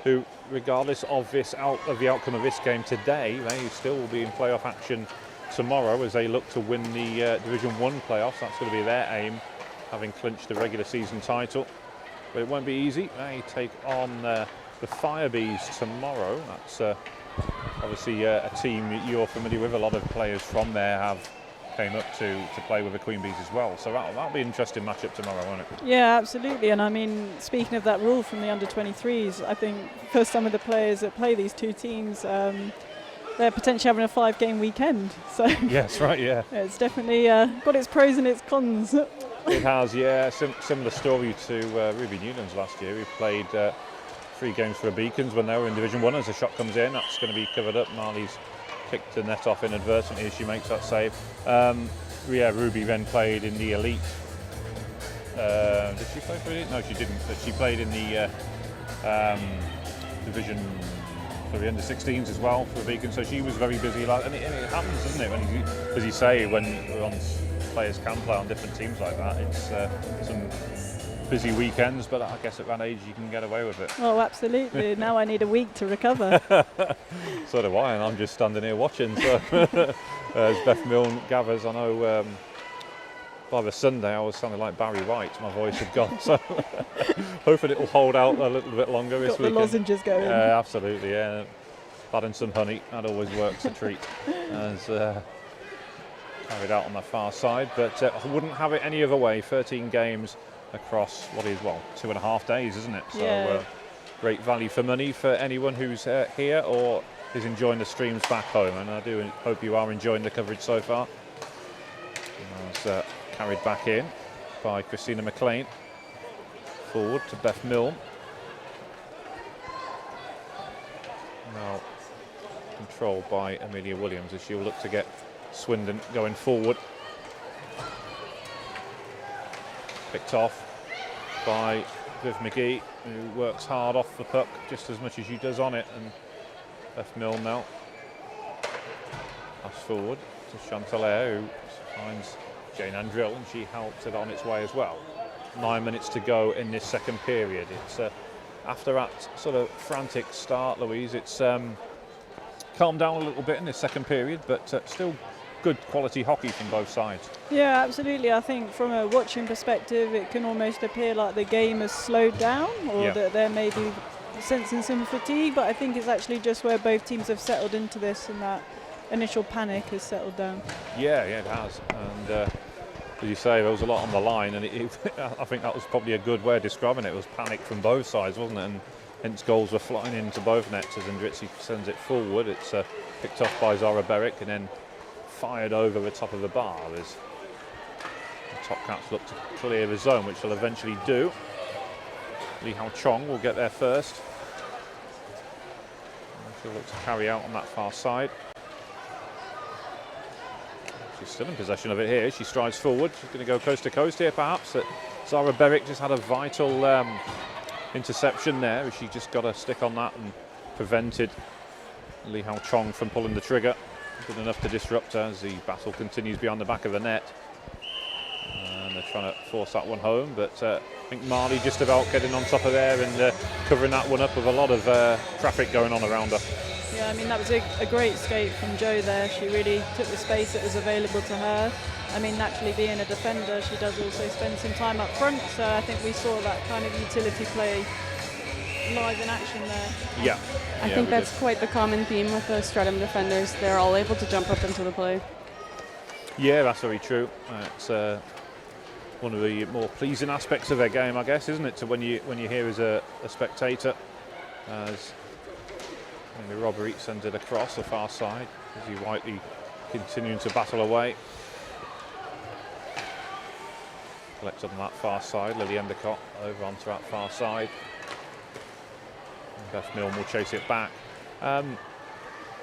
who, regardless of the outcome of this game today, they still will be in playoff action tomorrow as they look to win the Division 1 playoffs. That's going to be their aim, having clinched the regular season title. But it won't be easy. They take on the Firebees tomorrow. That's obviously a team that you're familiar with. A lot of players from there came up to play with the Queen Bees as well. So that'll be an interesting matchup tomorrow, won't it? Yeah, absolutely. And I mean, speaking of that rule from the under 23s, I think for some of the players that play these two teams, they're potentially having a 5-game weekend. So yes, right, yeah. It's definitely got its pros and its cons. It has, yeah. Similar story to Ruby Newlands last year. We played 3 games for the Beacons when they were in Division 1. As the shot comes in, that's going to be covered up. Marley's kicked the net off inadvertently as she makes that save. Ruby then played in the Elite. Did she play for Elite? No, she didn't. But she played in the Division for the under-16s as well for the Beacons. So she was very busy. And it happens, doesn't it? As you say, when players can play on different teams like that, it's some busy weekends, but I guess at that age you can get away with it. Oh, absolutely. Now I need a week to recover. So do I, and I'm just standing here watching. So as Beth Milne gathers, I know by the Sunday I was sounding like Barry White. My voice had gone, so hopefully it'll hold out a little bit longer this weekend. Got the lozenges going. Yeah, absolutely, yeah. Adding some honey, that always works a treat. As carried out on the far side, but I wouldn't have it any other way. 13 games across 2.5 days, isn't it? So great value for money for anyone who's here or is enjoying the streams back home, and I do hope you are enjoying the coverage so far. As carried back in by Christina McLean, forward to Beth Milne. Now controlled by Amelia Williams as she'll look to get Swindon going forward. Picked off by Viv McGee, who works hard off the puck just as much as she does on it, and Beth Milne now pass forward to Chantal Eyre, who finds Jane Andrill, and she helps it on its way as well. 9 minutes to go in this second period. It's after that sort of frantic start, Louise, it's calmed down a little bit in this second period, but still good quality hockey from both sides. Yeah, absolutely. I think from a watching perspective, it can almost appear like the game has slowed down, or that there may be sensing some fatigue, but I think it's actually just where both teams have settled into this, and that initial panic has settled down. Yeah, it has. And as you say, there was a lot on the line, and I think that was probably a good way of describing it. It was panic from both sides, wasn't it? And hence goals were flying into both nets as Ndritsi sends it forward. It's picked off by Zara Berwick and then fired over the top of the bar as the Topcats look to clear the zone, which they'll eventually do. Lee Hao Chong will get there first. She'll look to carry out on that far side. She's still in possession of it here. She strides forward. She's going to go coast to coast here, perhaps. Zara Berwick just had a vital interception there. She just got a stick on that and prevented Lee Hao Chong from pulling the trigger. Good enough to disrupt her as the battle continues beyond the back of the net. And they're trying to force that one home, but I think Marley just about getting on top of there and covering that one up with a lot of traffic going on around her. Yeah, I mean, that was a great escape from Jo there. She really took the space that was available to her. I mean, naturally being a defender, she does also spend some time up front, so I think we saw that kind of utility play live in action there. Yeah. I think that's quite the common theme with the Streatham defenders. They're all able to jump up into the play. Yeah, that's very true. It's one of the more pleasing aspects of their game, I guess, isn't it? To when you hear as a spectator, as Robert Eat sends it across the far side, Izzy Whiteley continuing to battle away. Collected on that far side, Lily Endicott over onto that far side. And Beth Milne will chase it back.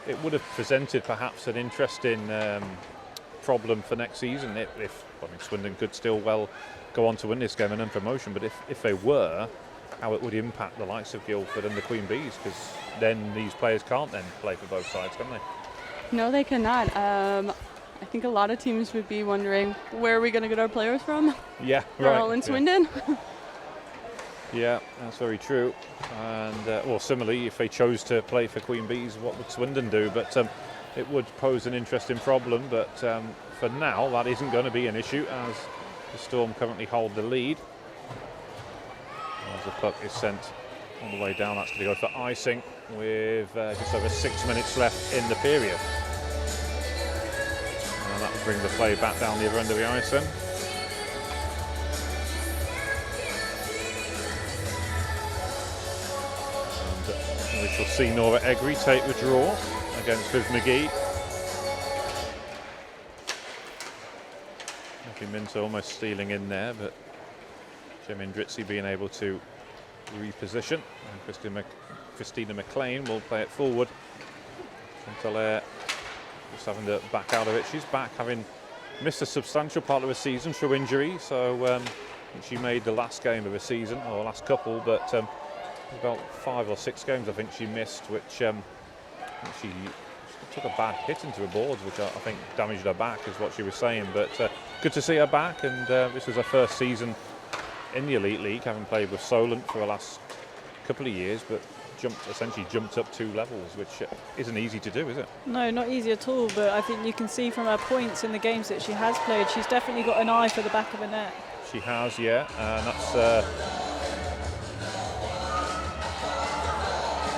It would have presented perhaps an interesting problem for next season if Swindon could still well go on to win this game and earn promotion, but if they were, how it would impact the likes of Guildford and the Queen Bees, because then these players can't then play for both sides, can they? No, they cannot. I think a lot of teams would be wondering, where are we going to get our players from? Yeah, They're all in Swindon. Yeah, that's very true. And well, similarly, if they chose to play for Queen Bees, what would Swindon do? But it would pose an interesting problem. But for now, that isn't going to be an issue, as the Storm currently hold the lead. As the puck is sent all the way down, that's going to go for icing with just over 6 minutes left in the period. And that will bring the play back down the other end of the ice then. And we shall see Nora Egri take the draw against Viv McGee. Minto almost stealing in there, but Jim Ndritsi being able to reposition. And Christina McLean will play it forward. Chantal just having to back out of it. She's back, having missed a substantial part of the season through injury, so she made the last game of the season, or last couple, but about 5 or 6 games I think she missed, which she took a bad hit into her boards, which I think damaged her back, is what she was saying. But good to see her back, and this was her first season in the Elite League, having played with Solent for the last couple of years, but essentially jumped up 2 levels, which isn't easy to do, is it? No, not easy at all, but I think you can see from her points in the games that she has played, she's definitely got an eye for the back of the net. She has, yeah, and that's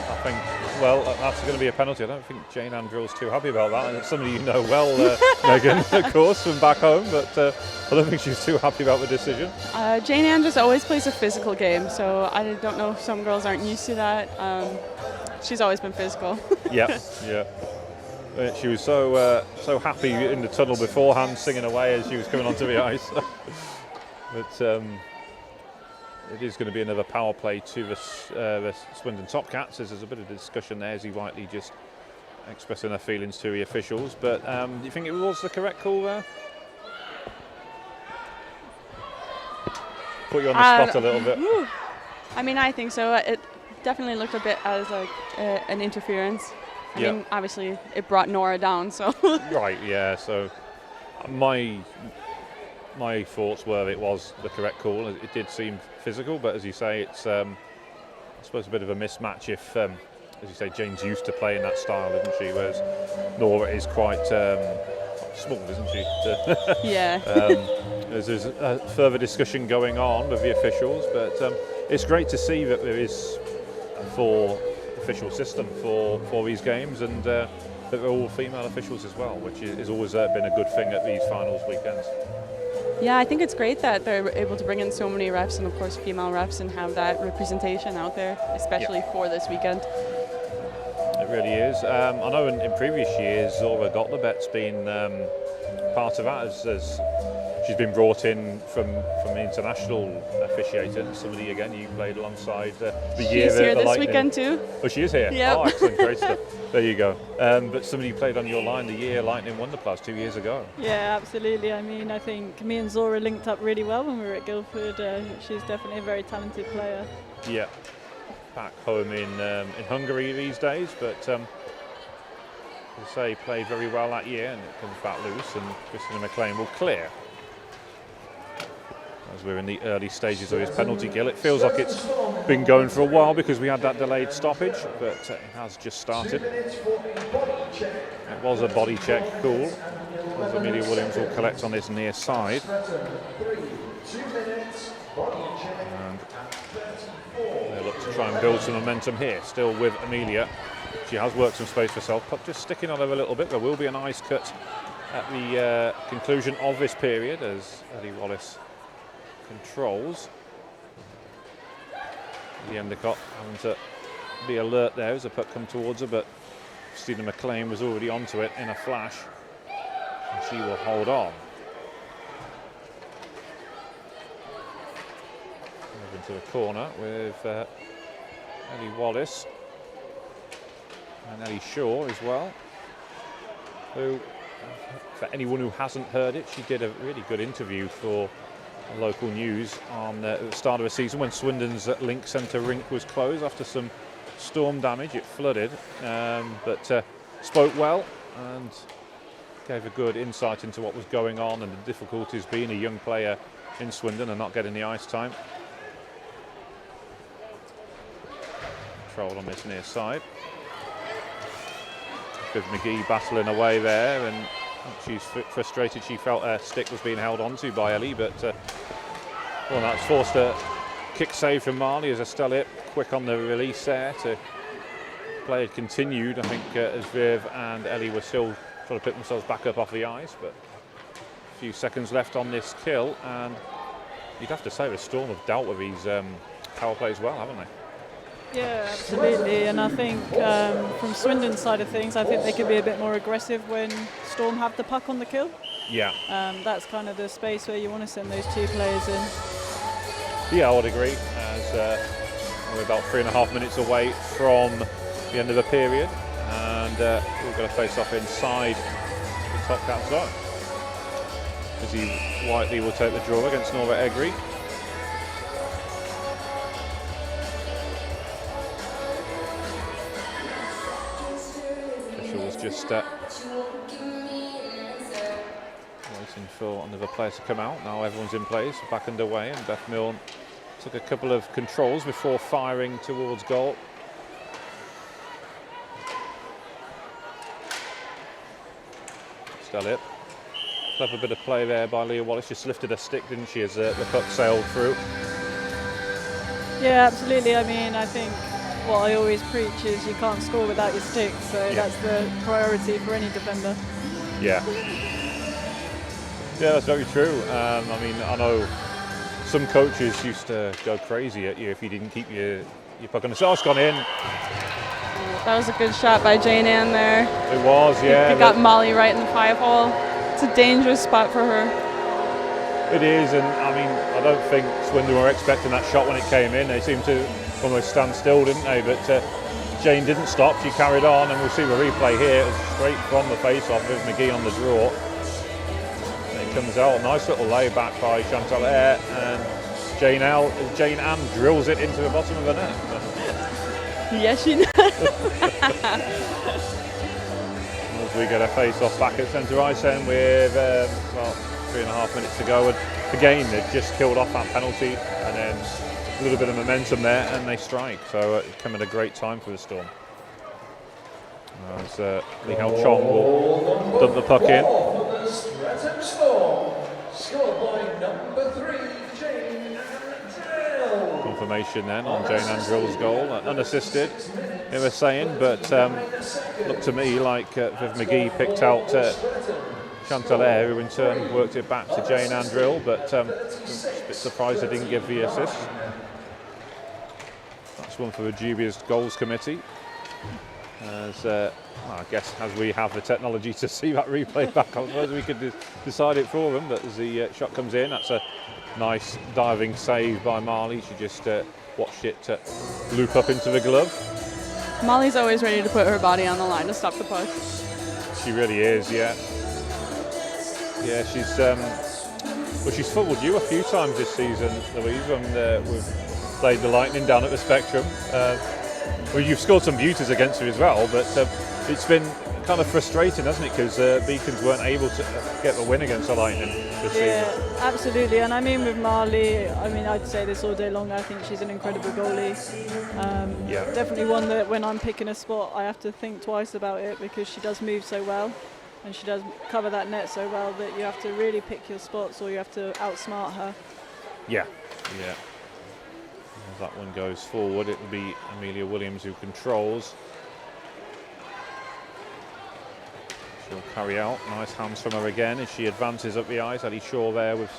I think, well, that's going to be a penalty. I don't think Jane Andrill's too happy about that. And it's somebody you know well, Megan, of course, from back home, but I don't think she's too happy about the decision. Jane Andrews always plays a physical game, so I don't know if some girls aren't used to that. She's always been physical. Yeah. She was so happy in the tunnel beforehand, singing away as she was coming onto the ice. But it is going to be another power play to the Swindon Topcats, as there's a bit of discussion there, as he Whiteley just expressing their feelings to the officials. But do you think it was the correct call there? Put you on the spot a little bit. I mean, I think so. It definitely looked a bit as an interference. I mean, obviously it brought Nora down, so. Right, yeah, so my thoughts were it was the correct call. It did seem physical, but as you say, it's I suppose a bit of a mismatch if, as you say, Jane's used to playing that style, isn't she? Whereas Nora is quite small, isn't she? Yeah. There's further discussion going on with the officials, but it's great to see that there is a full official system for these games, and that they're all female officials as well, which has always been a good thing at these finals weekends. Yeah, I think it's great that they're able to bring in so many refs and, of course, female refs and have that representation out there, especially for this weekend. It really is. I know in previous years, Zora Gotlebet's been part of that as she's been brought in from the international officiator. Somebody, again, you played alongside the year. She's here the this Lightning. weekend too. Oh, she is here? Yep. Oh, excellent, great stuff. There you go. But somebody played on your line the year Lightning won the Plus 2 years ago. Yeah, absolutely. I mean, I think me and Zora linked up really well when we were at Guildford. She's definitely a very talented player. Yeah. Back home in Hungary these days, but as I say, played very well that year, and it comes back loose, and Christina McLean will clear. As we're in the early stages of his penalty kill, it feels like it's been going for a while because we had that delayed stoppage, but it has just started. It was a body check call, as Amelia Williams will collect on this near side. And they look to try and build some momentum here, still with Amelia. She has worked some space for herself, but just sticking on her a little bit. There will be an ice cut at the conclusion of this period as Ellie Wallace controls. The Endicott having to be alert there as the puck come towards her, but Christina McLean was already onto it in a flash, and she will hold on. Moving to the corner with Ellie Wallace and Ellie Shaw as well, who, for anyone who hasn't heard it, she did a really good interview for local news on the start of the season when Swindon's Link Centre rink was closed after some storm damage. It flooded, but spoke well and gave a good insight into what was going on and the difficulties being a young player in Swindon and not getting the ice time. Control on this near side. Viv McGee battling away there, and she's frustrated. She felt her stick was being held onto by Ellie, but well, that's forced a kick save from Marley as Estelle quick on the release there. To play had continued, I think, as Viv and Ellie were still trying to pick themselves back up off the ice, but a few seconds left on this kill, and you'd have to say the Storm have dealt with these power plays well, haven't they? Yeah, absolutely, and I think from Swindon's side of things, I think they could be a bit more aggressive when Storm have the puck on the kill. Yeah. That's kind of the space where you want to send those two players in. Yeah, I would agree, as we're about 3.5 minutes away from the end of the period, and we're going to face off inside the Topcats zone. Izzy Whiteley will take the draw against Nora Egri. Just waiting for another player to come out. Now everyone's in place, back underway, and Beth Milne took a couple of controls before firing towards goal. Still it. Clever bit of play there by Leah Wallace. Just lifted her stick, didn't she, as the puck sailed through. Yeah, absolutely. I mean, I think what I always preach is you can't score without your stick, so that's the priority for any defender. Yeah. Yeah, that's very true. I mean, I know some coaches used to go crazy at you if you didn't keep your puck on the shot. It's gone in. That was a good shot by Jane Ann there. It was, yeah. It got Molly right in the 5-hole. It's a dangerous spot for her. It is, and I mean, I don't think Swindon were expecting that shot when it came in. They seemed to almost stand still, didn't they? But Jane didn't stop. She carried on, and we'll see the replay here. It was straight from the face-off with McGee on the draw. And it comes out, a nice little lay back by Chantal Eyre, and Jane Ann drills it into the bottom of the net. Yes, she does. As we get a face-off back at centre ice then with 3.5 minutes to go, and again they've just killed off that penalty, and then a little bit of momentum there, and they strike. So it came at a great time for the Storm. As Lee Hao Chong will dump the puck in. Streatham Storm, scored by number 3, Jane Andrill. Confirmation then on Jane Andrill's goal, unassisted, they were saying, but looked to me like Viv McGee picked out Chantal, who in turn worked it back to Jane Andrill, but a bit surprised they didn't give the assist. That's one for the dubious goals committee. As I guess as we have the technology to see that replay back, I suppose we could decide it for them. But as the shot comes in, that's a nice diving save by Marley. She just watched it loop up into the glove. Molly's always ready to put her body on the line to stop the puck. She really is, yeah. Yeah, she's footballed you a few times this season, Louise, when we've played the Lightning down at the Spectrum. Well, you've scored some beauties against her as well, but it's been kind of frustrating, hasn't it? Because Beacons weren't able to get the win against the Lightning this season. Yeah, absolutely. And I mean, with Marley, I mean, I'd say this all day long. I think she's an incredible goalie. Definitely one that when I'm picking a spot, I have to think twice about it, because she does move so well, and she does cover that net so well that you have to really pick your spots, or you have to outsmart her. Yeah. As that one goes forward, it'll be Amelia Williams who controls. She'll carry out. Nice hands from her again as she advances up the ice. Ellie Shaw there with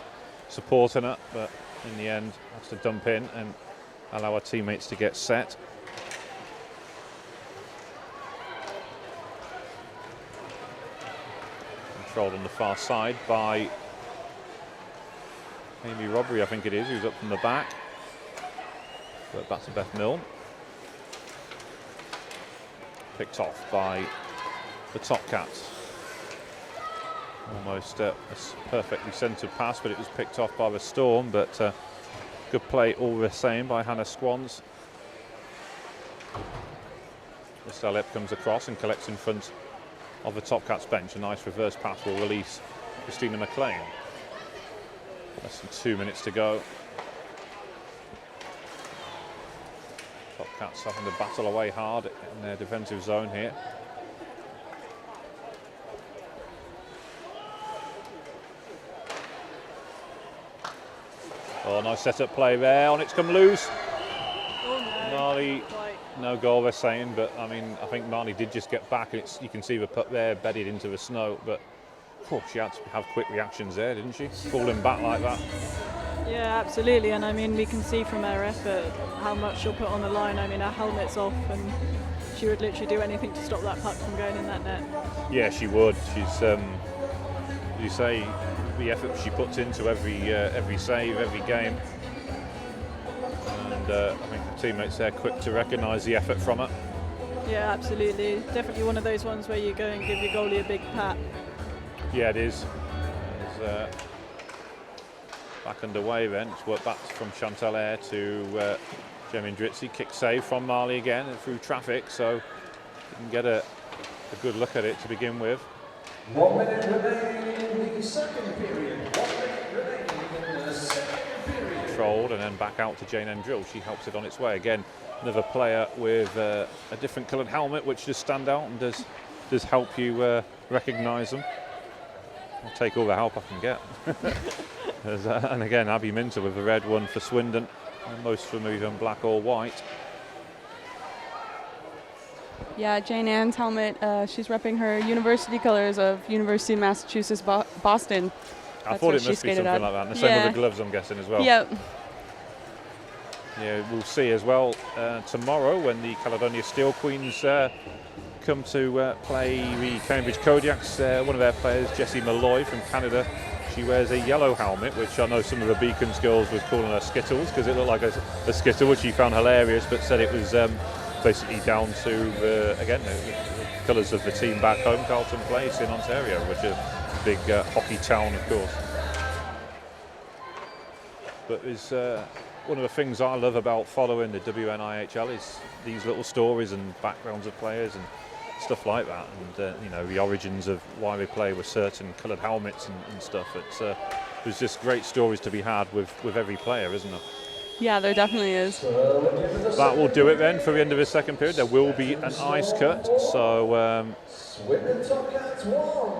supporting her, but in the end has to dump in and allow her teammates to get set. Controlled on the far side by Amy Robbery, I think it is, who's up from the back. But back to Beth Milne. Picked off by the Topcats. Almost a perfectly centred pass, but it was picked off by the Storm. But good play all the same by Hannah Swans. Estelle comes across and collects in front of the Topcats bench. A nice reverse pass will release Christina McLean. Less than 2 minutes to go. Topcats having to battle away hard in their defensive zone here. Oh, nice set-up play there. On it's come loose. Oh, no. Marley, no goal they're saying, but I mean, I think Marley did just get back, and you can see the puck there bedded into the snow, but she had to have quick reactions there, didn't she? Falling back like that. Yeah, absolutely. And I mean, we can see from her effort how much she'll put on the line. I mean, her helmet's off, and she would literally do anything to stop that puck from going in that net. Yeah, she would. She's, you say, the effort she puts into every save, every game. And I think the teammates there quick to recognise the effort from her. Yeah, absolutely. Definitely one of those ones where you go and give your goalie a big pat. Yeah, it is. Back underway then. It's worked back from Chantal Air to Jemmy Dritzy. Kick save from Marley again and through traffic, so you can get a good look at it to begin with. 1 minute remaining in the second period. 1 minute remaining in the second period. Controlled and then back out to Jane Endrill. She helps it on its way. Again, another player with a different coloured helmet, which does stand out and does help you recognise them. I'll take all the help I can get. And again, Abby Minter with the red one for Swindon, and most of them either black or white. Yeah, Jane Ann's helmet, she's repping her university colours of University of Massachusetts Boston. I thought it must be something like that. And the same with the gloves, I'm guessing, as well. Yep. Yeah, we'll see as well tomorrow when the Caledonia Steel Queens come to play the Cambridge Kodiaks. One of their players, Jessie Malloy from Canada, she wears a yellow helmet, which I know some of the Beacons girls was calling her Skittles because it looked like a Skittle, which she found hilarious, but said it was basically down to, again, the colours of the team back home, Carlton Place in Ontario, which is a big hockey town, of course. But it's one of the things I love about following the WNIHL is these little stories and backgrounds of players and stuff like that, and you know, the origins of why they play with certain coloured helmets and stuff. There's just great stories to be had with every player, isn't there? Yeah, there definitely is. That will do it then for the end of the second period. There will be an ice cut, so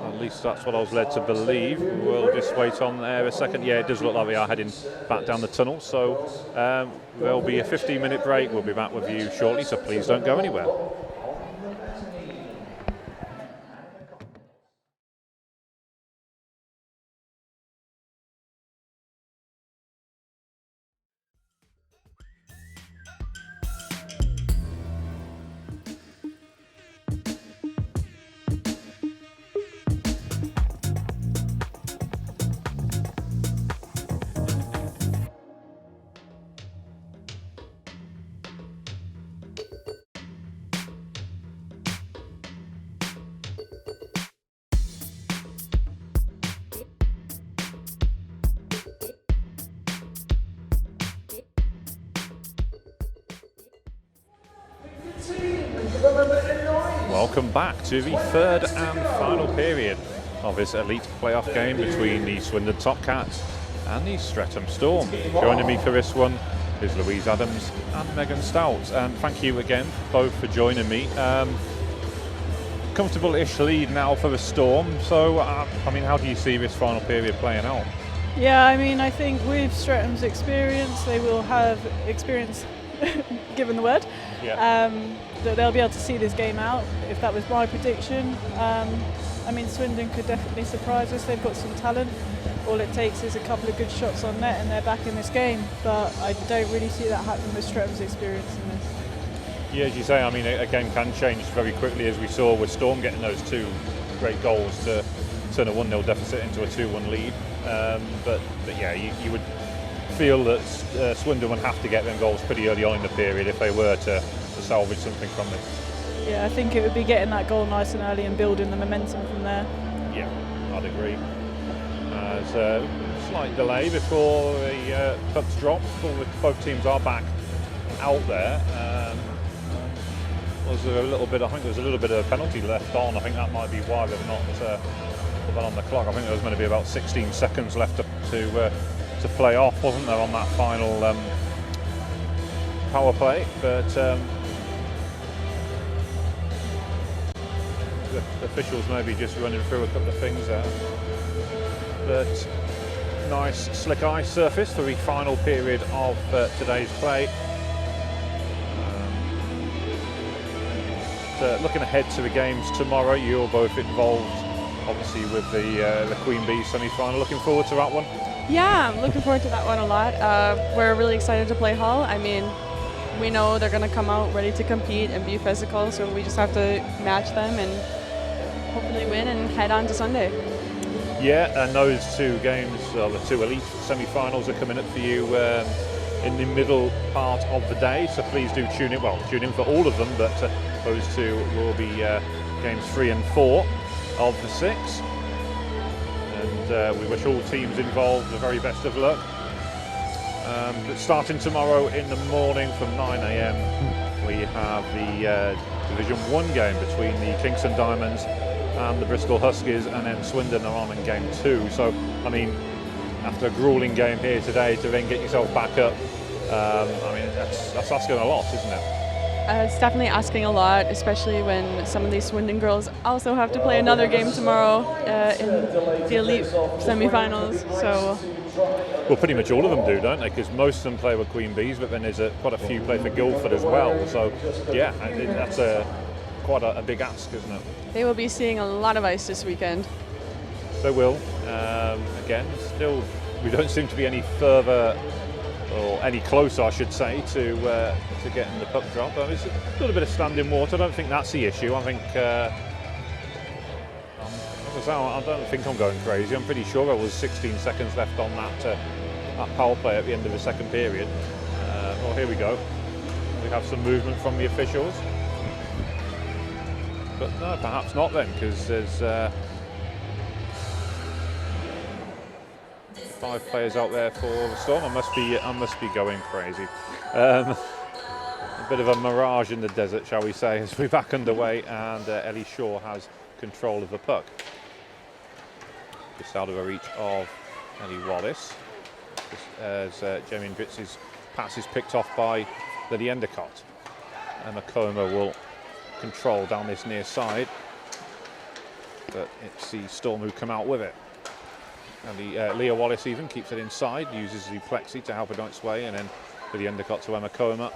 at least that's what I was led to believe. We'll just wait on there a second. Yeah, it does look like we are heading back down the tunnel, so there'll be a 15-minute break. We'll be back with you shortly, so please don't go anywhere. Welcome back to the third and final period of this elite playoff game between the Swindon Topcats and the Streatham Storm. Joining me for this one is Louise Adams and Megan Stout. And thank you again both for joining me. Comfortable-ish lead now for the Storm. So, I mean, how do you see this final period playing out? Yeah, I mean, I think with Streatham's experience, they will have experience, given the word, that they'll be able to see this game out, if that was my prediction. I mean, Swindon could definitely surprise us. They've got some talent. All it takes is a couple of good shots on net and they're back in this game. But I don't really see that happening with Streatham's experience in this. Yeah, as you say, I mean, a game can change very quickly, as we saw with Storm getting those two great goals to turn a 1-0 deficit into a 2-1 lead. But yeah, you would feel that Swindon would have to get them goals pretty early on in the period if they were to salvage something from this. Yeah, I think it would be getting that goal nice and early and building the momentum from there. Yeah, I'd agree. There's a slight delay before the pucks drop. Both teams are back out there. Was there a little bit? I think there was a little bit of a penalty left on. I think that might be why they've not put that on the clock. I think there was going to be about 16 seconds left to play off, wasn't there, on that final power play? But the officials maybe just running through a couple of things there. But nice slick ice surface for the final period of today's play. Looking ahead to the games tomorrow, you're both involved obviously with the Queen Bee semi-final. Looking forward to that one? Yeah, I'm looking forward to that one a lot. We're really excited to play Hull. I mean, we know they're going to come out ready to compete and be physical, so we just have to match them and hopefully win and head on to Sunday. Yeah, and those two games, the two elite semi-finals, are coming up for you in the middle part of the day, so please do tune in. Well, tune in for all of them, but those two will be games 3 and 4 of the 6. And we wish all teams involved the very best of luck. But starting tomorrow in the morning from 9 AM, we have the Division 1 game between the Kingston Diamonds and the Bristol Huskies, and then Swindon are on in game 2. So, I mean, after a gruelling game here today, to then get yourself back up, I mean, that's asking a lot, isn't it? It's definitely asking a lot, especially when some of these Swindon girls also have to play another game tomorrow in the elite semi-finals. So, well, pretty much all of them do, don't they? Because most of them play with Queen Bees, but then there's quite a few play for Guildford as well. So, yeah, that's quite a big ask, isn't it? they will be seeing a lot of ice this weekend. They will. Again, still, we don't seem to be any further, or any closer, I should say, to getting the puck drop. But it's a little bit of standing water. I don't think that's the issue. I think, I don't think I'm going crazy. I'm pretty sure there was 16 seconds left on that power play at the end of the second period. Well, here we go. We have some movement from the officials. But no, perhaps not then, because there's 5 players out there for the Storm. I must be going crazy. A bit of a mirage in the desert, shall we say, as we're back underway, and Ellie Shaw has control of the puck. Just out of the reach of Ellie Wallace, as Jamie Dritz's pass is picked off by Lily Endicott. Emma Comer will control down this near side, but it's the Storm who come out with it. And Leah Wallace even keeps it inside, uses the plexi to help it on its way, and then for the Endicott to Emma Comer.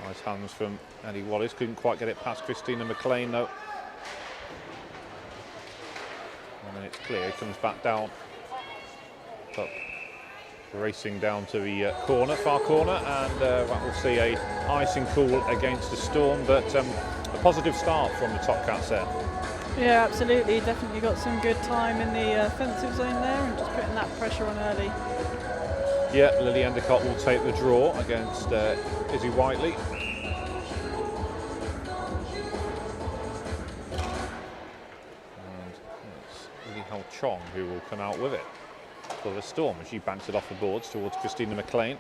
Nice hands from Ellie Wallace, couldn't quite get it past Christina McLean though. And then it's clear, it comes back down. Puck racing down to the far corner, and we'll see a icing call against the Storm, but a positive start from the Topcats there. Yeah, absolutely. Definitely got some good time in the offensive zone there and just putting that pressure on early. Yeah, Lily Endicott will take the draw against Izzy Whiteley. And it's Lily Hal Chong who will come out with it for the Storm, as she banks it off the boards towards Christina McLean.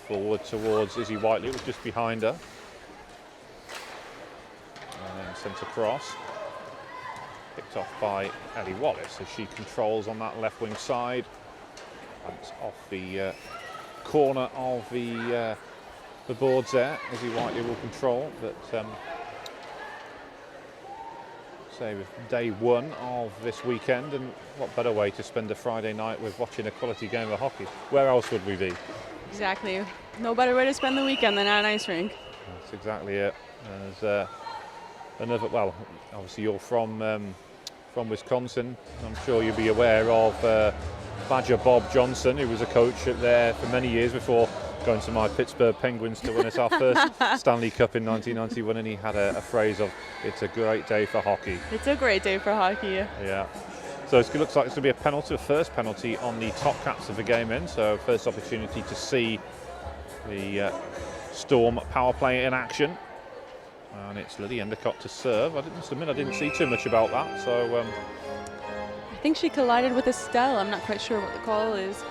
Forward towards Izzy Whiteley, was just behind her. And then sent across. Picked off by Ellie Wallace as she controls on that left wing side. That's off the corner of the boards there. Izzy Whiteley will control, but say with day one of this weekend, and what better way to spend a Friday night with watching a quality game of hockey? Where else would we be? Exactly. No better way to spend the weekend than at an ice rink. That's exactly it. There's another. Well, obviously you're from Wisconsin. I'm sure you'll be aware of Badger Bob Johnson, who was a coach there for many years before going to my Pittsburgh Penguins to win us our first Stanley Cup in 1991, and he had a phrase of, "It's a great day for hockey." It's a great day for hockey. Yeah. So it looks like it's going to be a penalty, a first penalty on the Topcats of the game in. So first opportunity to see the Storm power play in action. And it's Lily Endicott to serve. I must admit I didn't see too much about that. So I think she collided with Estelle. I'm not quite sure what the call is.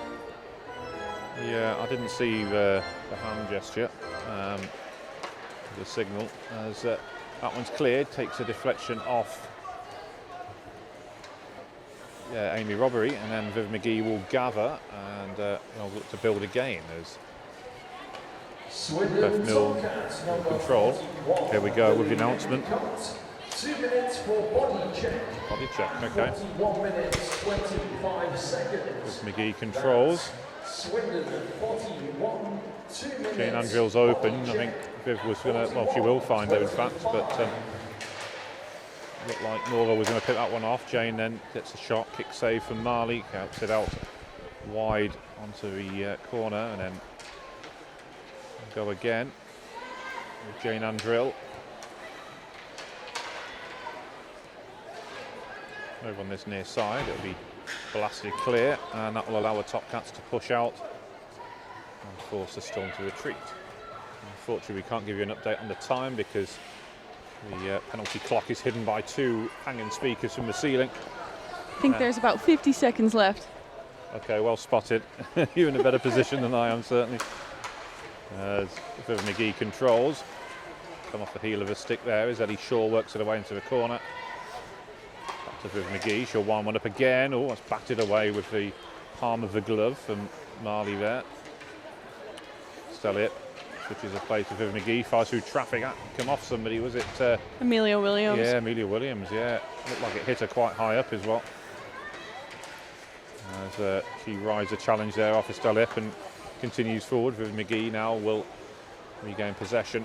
yeah, I didn't see the hand gesture, the signal. As that one's cleared, takes a deflection off Amy Robbery, and then Viv McGee will gather and look to build again as Beth Mill control. Here we go with the announcement. 2 minutes for body check. Body check, okay. 41 minutes, 25 seconds. Viv McGee controls. Swindon 41, 2 minutes. Jane Andrill's open. I think Viv was going to, well, she will find her in fact, but looked like Nora was going to pick that one off. Jane then gets a shot, kick save from Marley, outs it out wide onto the corner, and then go again with Jane Andrill. Over on this near side, it'll be blasted clear, and that will allow the Topcats to push out and force the Storm to retreat. Unfortunately, we can't give you an update on the time because the penalty clock is hidden by two hanging speakers from the ceiling. I think there's about 50 seconds left. Okay, well spotted. You're in a better position than I am, certainly. As Viv McGee controls. Come off the heel of a stick there as Ellie Shaw works it away into the corner. Back to Viv McGee. She'll wind one up again. Oh, that's backed it away with the palm of the glove from Marley there. Elliott switches a play to Viv McGee. Fires through traffic. Come off somebody. Was it? Amelia Williams. Yeah, Amelia Williams. Yeah. Looked like it hit her quite high up as well. As she rides a challenge there off Estelle and continues forward. Viv McGee now will regain possession.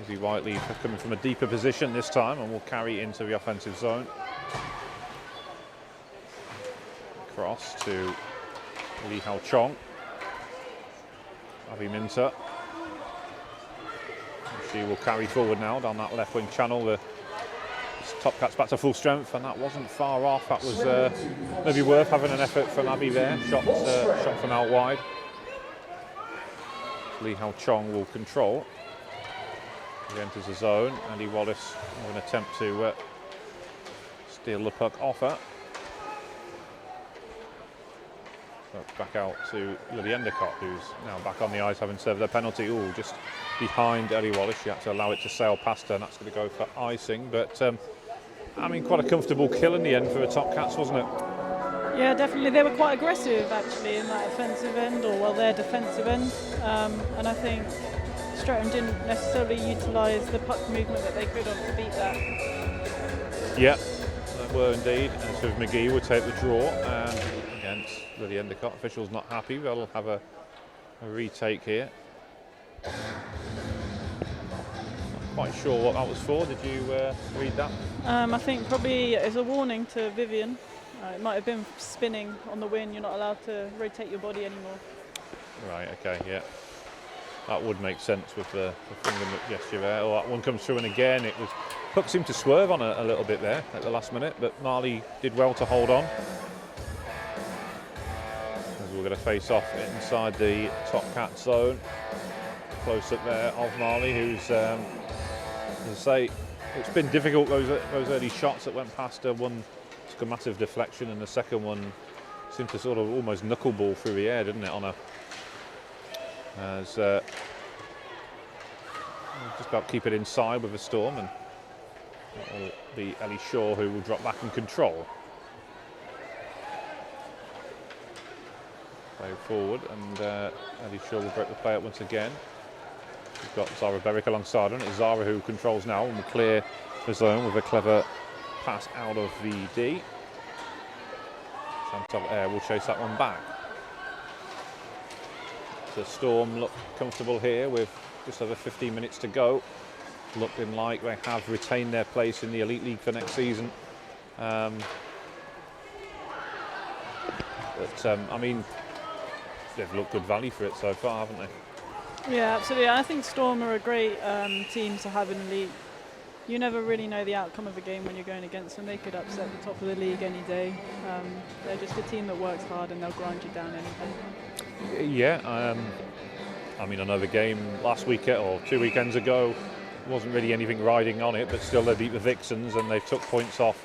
Izzy Whiteley coming from a deeper position this time and will carry into the offensive zone. Cross to Lee Hao Chong. Abby Minter. She will carry forward now down that left wing channel. The Topcats back to full strength, and that wasn't far off. That was maybe worth having an effort from Abby there. Shot from out wide. Lee Hao Chong will control. He enters the zone. Andy Wallace with an attempt to steal the puck off her. Back out to Lily Endicott, who's now back on the ice having served their penalty. Oh, just behind Ellie Wallace. She had to allow it to sail past her, and that's going to go for icing. But I mean, quite a comfortable kill in the end for the Topcats, wasn't it? Yeah, definitely. They were quite aggressive actually in that offensive end, or well, their defensive end. And I think Streatham didn't necessarily utilise the puck movement that they could have to beat that. Yeah, they were indeed. And so McGee would take the draw, and against Lily Endicott, officials not happy. They'll have a retake here. Not quite sure what that was for. Did you read that? I think probably as a warning to Vivian. It might have been spinning on the wing. You're not allowed to rotate your body anymore. Right, okay, yeah. That would make sense with the finger gesture there. Oh, that one comes through, and again, it was. Puck seemed to swerve on a little bit there at the last minute, but Marley did well to hold on. As we're going to face off inside the Topcat zone. Close up there of Marley, who's, as I say, it's been difficult, those early shots that went past her. One took a massive deflection, and the second one seemed to sort of almost knuckleball through the air, didn't it, on her. as just about keep it inside with a Storm, and it will be Ellie Shaw who will drop back in control. Play forward, and Ellie Shaw will break the play up once again. We've got Zara Berwick alongside her, and it's Zara who controls now and will clear the zone with a clever pass out of the D. Chantal Air will chase that one back. So Storm look comfortable here with just over 15 minutes to go. Looking like they have retained their place in the Elite League for next season. I mean, they've looked good value for it so far, haven't they? Yeah, absolutely. I think Storm are a great team to have in the league. You never really know the outcome of a game when you're going against them. They could upset the top of the league any day. They're just a team that works hard and they'll grind you down anything. Yeah, I mean, I know the game last weekend or 2 weekends ago wasn't really anything riding on it, but still they beat the Vixens and they've took points off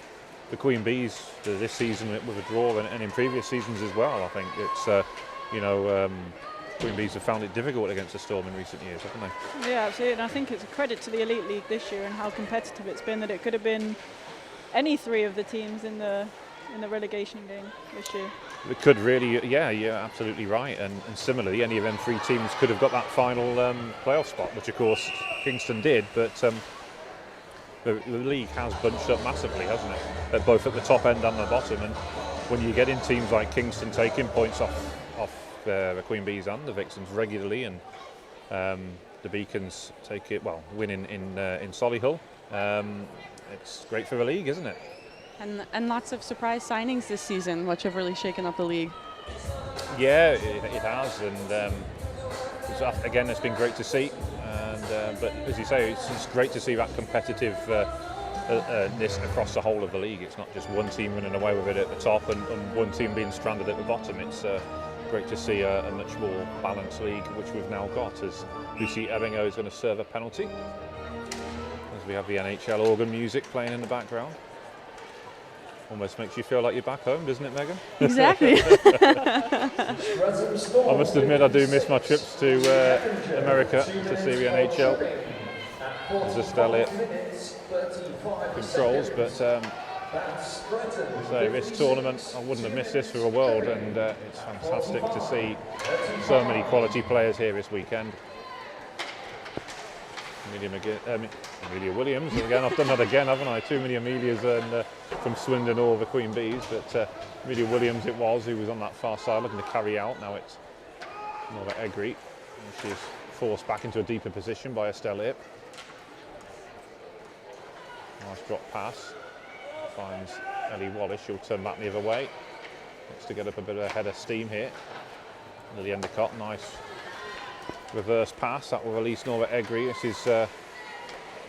the Queen Bees this season with a draw and in previous seasons as well. I think it's, Queen Bees have found it difficult against the Storm in recent years, haven't they? Yeah, absolutely. And I think it's a credit to the Elite League this year and how competitive it's been, that it could have been any three of the teams in the relegation game this year. It could really, yeah, you're absolutely right. And similarly, any of them three teams could have got that final playoff spot, which of course Kingston did. But the league has bunched up massively, hasn't it? Both at the top end and the bottom. And when you get in teams like Kingston taking points off the Queen Bees and the Vixens regularly, and the Beacons take it, well, winning in Solihull, it's great for the league, isn't it? And lots of surprise signings this season, which have really shaken up the league. Yeah, it has, and again, it's been great to see. And but as you say, it's just great to see that competitiveness across the whole of the league. It's not just one team running away with it at the top and one team being stranded at the bottom. It's great to see a much more balanced league, which we've now got, as Lucy Ebbingo is going to serve a penalty. As we have the NHL organ music playing in the background. Almost makes you feel like you're back home, doesn't it, Megan? Exactly. I must admit, I do miss my trips to America to see the NHL. As Estelle controls, but so this tournament, I wouldn't have missed this for a world, and it's fantastic to see so many quality players here this weekend. Amelia Williams, again, I've done that again, haven't I? Too many Amelias from Swindon or the Queen Bees, but Amelia Williams it was, who was on that far side looking to carry out. Now it's Nora Egri, and she's forced back into a deeper position by Estelle Ip. Nice drop pass, finds Ellie Wallace, she'll turn back the other way. Looks to get up a bit of a head of steam here. Lily Endicott, nice reverse pass, that will release Nora Egri. This is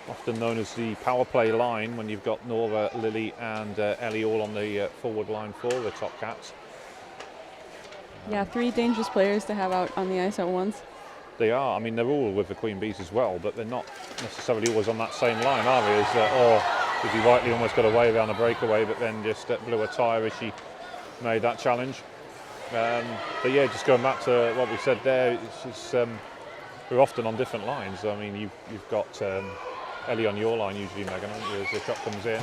often known as the power play line, when you've got Nora, Lily and Ellie all on the forward line for the Topcats. Yeah, three dangerous players to have out on the ice at once. They are. I mean, they're all with the Queen Bees as well, but they're not necessarily always on that same line, are they? Izzy Whiteley almost got away there on a breakaway, but then just blew a tyre as she made that challenge. But yeah, just going back to what we said there, we're often on different lines. I mean, you've got Ellie on your line usually, Megan, haven't you, as the shot comes in?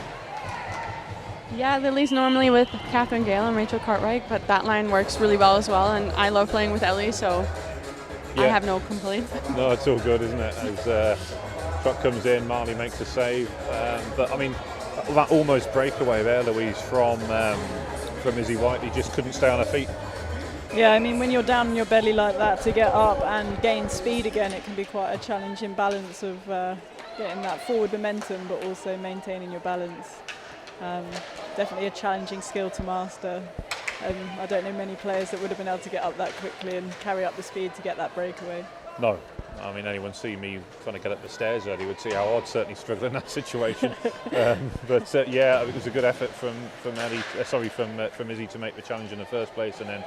Yeah, Lily's normally with Catherine Gale and Rachel Cartwright, but that line works really well as well, and I love playing with Ellie, so yeah. I have no complaints. No, it's all good, isn't it? As shot comes in, Marley makes a save. But I mean, that almost breakaway there, Louise, from Izzy Whiteley, just couldn't stay on her feet. Yeah, I mean, when you're down on your belly like that, to get up and gain speed again, it can be quite a challenging balance of getting that forward momentum, but also maintaining your balance. Definitely a challenging skill to master. I don't know many players that would have been able to get up that quickly and carry up the speed to get that breakaway. No. I mean, anyone see me trying to get up the stairs early would see how I'd certainly struggle in that situation. But yeah, it was a good effort from Izzy to make the challenge in the first place, and then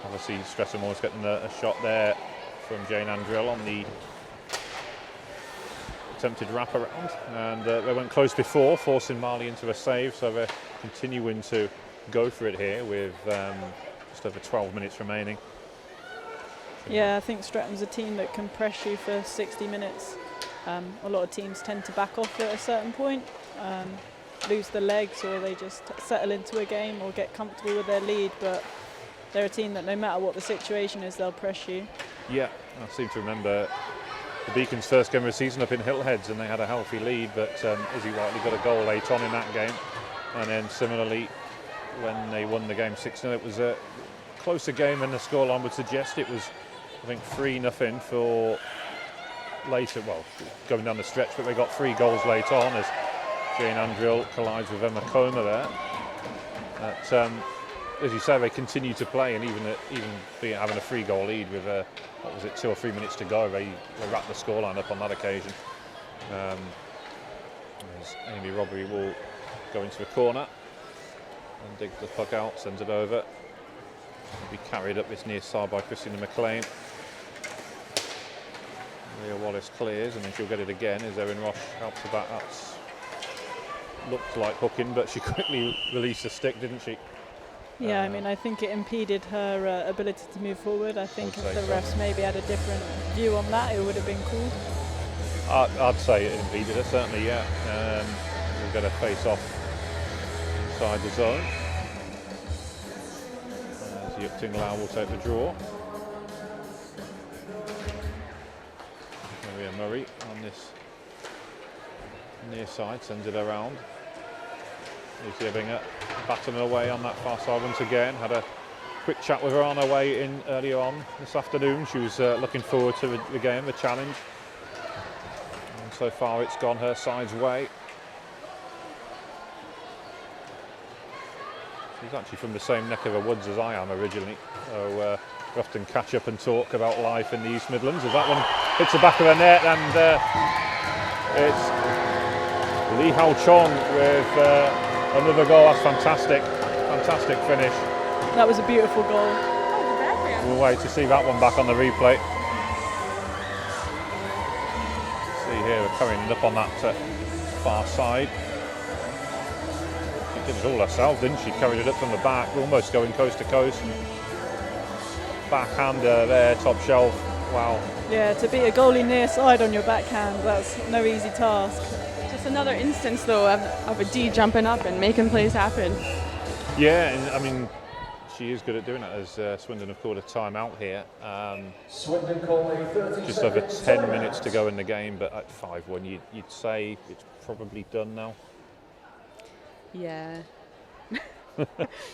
obviously Streatham always getting a shot there from Jane Andrill on the attempted wraparound, and they went close before, forcing Marley into a save, so they're continuing to go for it here with just over 12 minutes remaining. Yeah, I think Streatham's a team that can press you for 60 minutes. A lot of teams tend to back off at a certain point, lose the legs, or they just settle into a game or get comfortable with their lead. But they're a team that no matter what the situation is, they'll press you. Yeah, I seem to remember the Beacons' first game of the season up in Hiltheads, and they had a healthy lead, but Izzy Whiteley got a goal late on in that game. And then similarly, when they won the game 6-0, it was a closer game than the scoreline would suggest. It was, I think, 3-0 for later, well, going down the stretch, but they got 3 goals late on as Jane Andrill collides with Emma Comer there. But, as you say, they continue to play, and even being having a 3-goal lead with what was it, 2 or 3 minutes to go, they wrapped the scoreline up on that occasion. As Amy Robbery will go into the corner and dig the puck out, sends it over. It'll be carried up this near side by Christina McLean. Leah Wallace clears, and then she'll get it again as Erin Roche helps her back. That's looked like hooking, but she quickly released the stick, didn't she? Yeah, I mean, I think it impeded her ability to move forward. I think if the refs maybe had a different view on that, it would have been called. I'd say it impeded her, certainly, yeah. We'll get a face-off inside the zone. As Yukting Lau will take the draw. Maria Murray on this near side, sends it around. Lucia Binger battling away on that far side once again. Had a quick chat with her on her way in earlier on this afternoon. She was looking forward to the game, the challenge. And so far it's gone her side's way. She's actually from the same neck of the woods as I am originally. So we often catch up and talk about life in the East Midlands. As that one hits the back of the net, and it's Lee Hao Chong with another goal. That's fantastic. Fantastic finish. That was a beautiful goal. We'll wait to see that one back on the replay. See here, we're carrying it up on that far side. She did it all herself, didn't she? Carried it up from the back, almost going coast to coast. Backhander there, top shelf. Wow. Yeah, to beat a goalie near side on your backhand, that's no easy task. Just another instance, though, of a D jumping up and making plays happen. Yeah, and I mean, she is good at doing it, as Swindon have called a timeout here. Swindon calling 30 Just over seconds 10 timeout. minutes to go in the game, but at 5-1, you'd say it's probably done now. Yeah.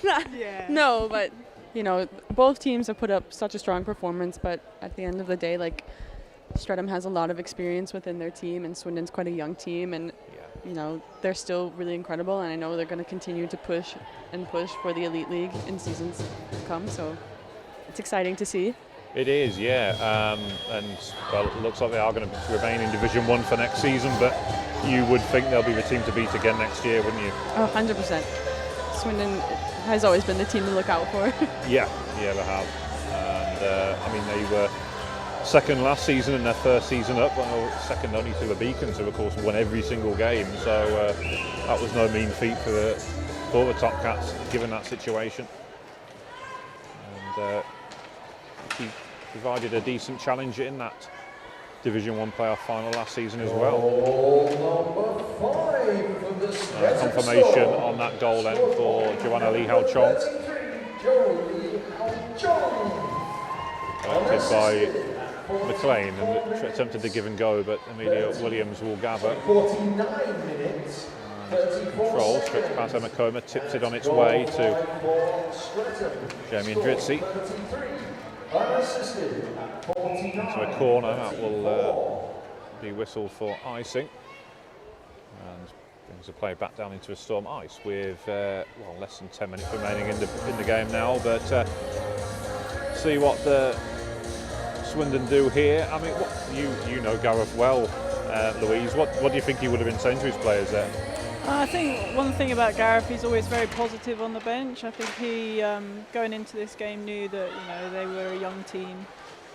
Yeah. No, but, you know, both teams have put up such a strong performance, but at the end of the day, like, Streatham has a lot of experience within their team, and Swindon's quite a young team, and you know, they're still really incredible, and I know they're going to continue to push for the Elite League in seasons to come, so it's exciting to see. It is, yeah, and well, it looks like they are going to remain in Division 1 for next season, but you would think they'll be the team to beat again next year, wouldn't you? Oh, 100%. Swindon has always been the team to look out for. Yeah, they have. And I mean, they were second last season in their first season up, well, second only to the Beacons, who of course won every single game, so that was no mean feat for the Topcats given that situation. And he provided a decent challenge in that Division 1 playoff final last season as well. Goal number 5 for the Streatham Confirmation Storm. on that goal then for Joanna Lee Hao Chong. 33, Jo Lee Hao Chong. Collected by McLean and attempted to give and go, but Amelia Williams will gather. 49 minutes. Control, stretch past Emma Comer, tips it on its way to Jamie Andrizzi. So a corner that will be whistled for icing, and brings the play back down into a Storm ice with less than 10 minutes remaining in the game now. But see what the Swindon do here. I mean, you know Gareth well, Louise. What do you think he would have been saying to his players there? I think one thing about Gareth, he's always very positive on the bench. I think he, going into this game, knew that they were a young team.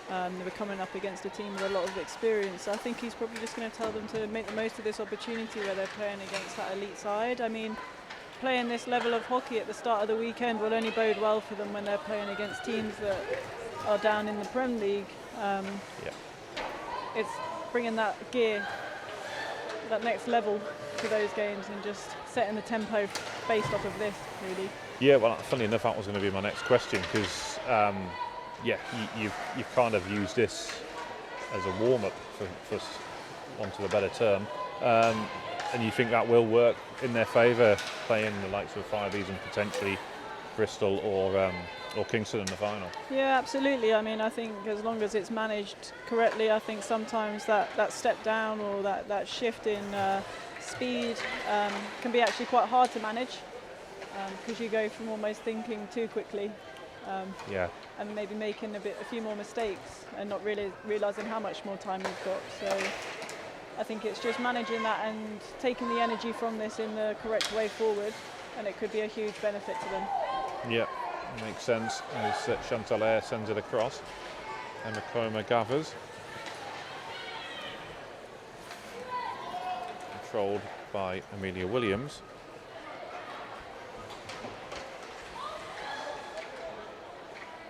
They were coming up against a team with a lot of experience. So I think he's probably just going to tell them to make the most of this opportunity where they're playing against that elite side. I mean, playing this level of hockey at the start of the weekend will only bode well for them when they're playing against teams that are down in the Premier League. It's bringing that gear, that next level to those games, and just setting the tempo based off of this, really. Yeah, well, funny enough, that was going to be my next question, because you've kind of used this as a warm-up, for want of a better term, and you think that will work in their favour, playing the likes of Firebees and potentially Bristol or Kingston in the final? Yeah, absolutely. I mean, I think as long as it's managed correctly, I think sometimes that step down or that shift in speed can be actually quite hard to manage, because you go from almost thinking too quickly and maybe making a few more mistakes and not really realising how much more time you've got. So I think it's just managing that and taking the energy from this in the correct way forward, and it could be a huge benefit to them. Yeah, makes sense. As Chantal Air sends it across, Emma Comer gathers. Controlled by Amelia Williams.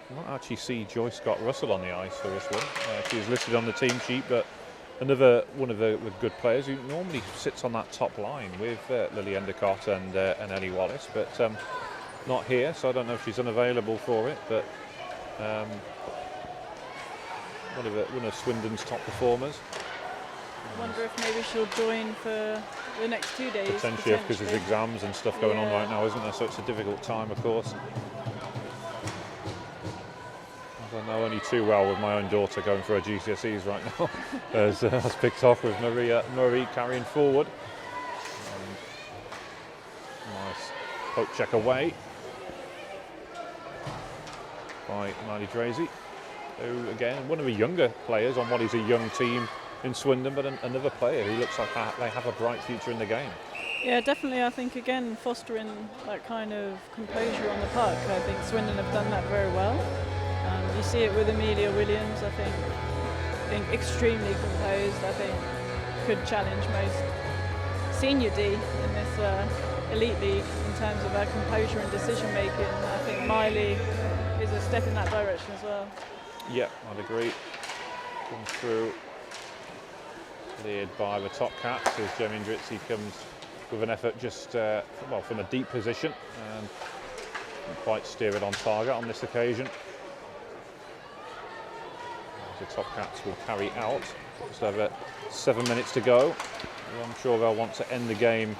I might actually see Joy Scott Russell on the ice for this one. She's listed on the team sheet, but another one of the good players who normally sits on that top line with Lily Endicott and Ellie Wallace, but not here, so I don't know if she's unavailable for it. But one of Swindon's top performers. I wonder if maybe she'll join for the next 2 days. Potentially, because there's exams and stuff going on right now, isn't there? So it's a difficult time, of course. I know only too well with my own daughter going for her GCSEs right now. As that's picked off with Marie carrying forward. Nice poke check away by Miley Drazy, who again, one of the younger players on what is a young team in Swindon, but another player who looks like they have a bright future in the game. Yeah, definitely. I think again fostering that kind of composure on the puck. I think Swindon have done that very well. You see it with Amelia Williams. I think extremely composed. I think could challenge most senior D in this elite league in terms of her composure and decision making. I think Miley is a step in that direction as well. Yeah, I'd agree. Comes through, led by the Topcats as Jamie Ndritsi comes with an effort just from a deep position and quite steer it on target on this occasion. The Topcats will carry out. Just over 7 minutes to go. I'm sure they'll want to end the game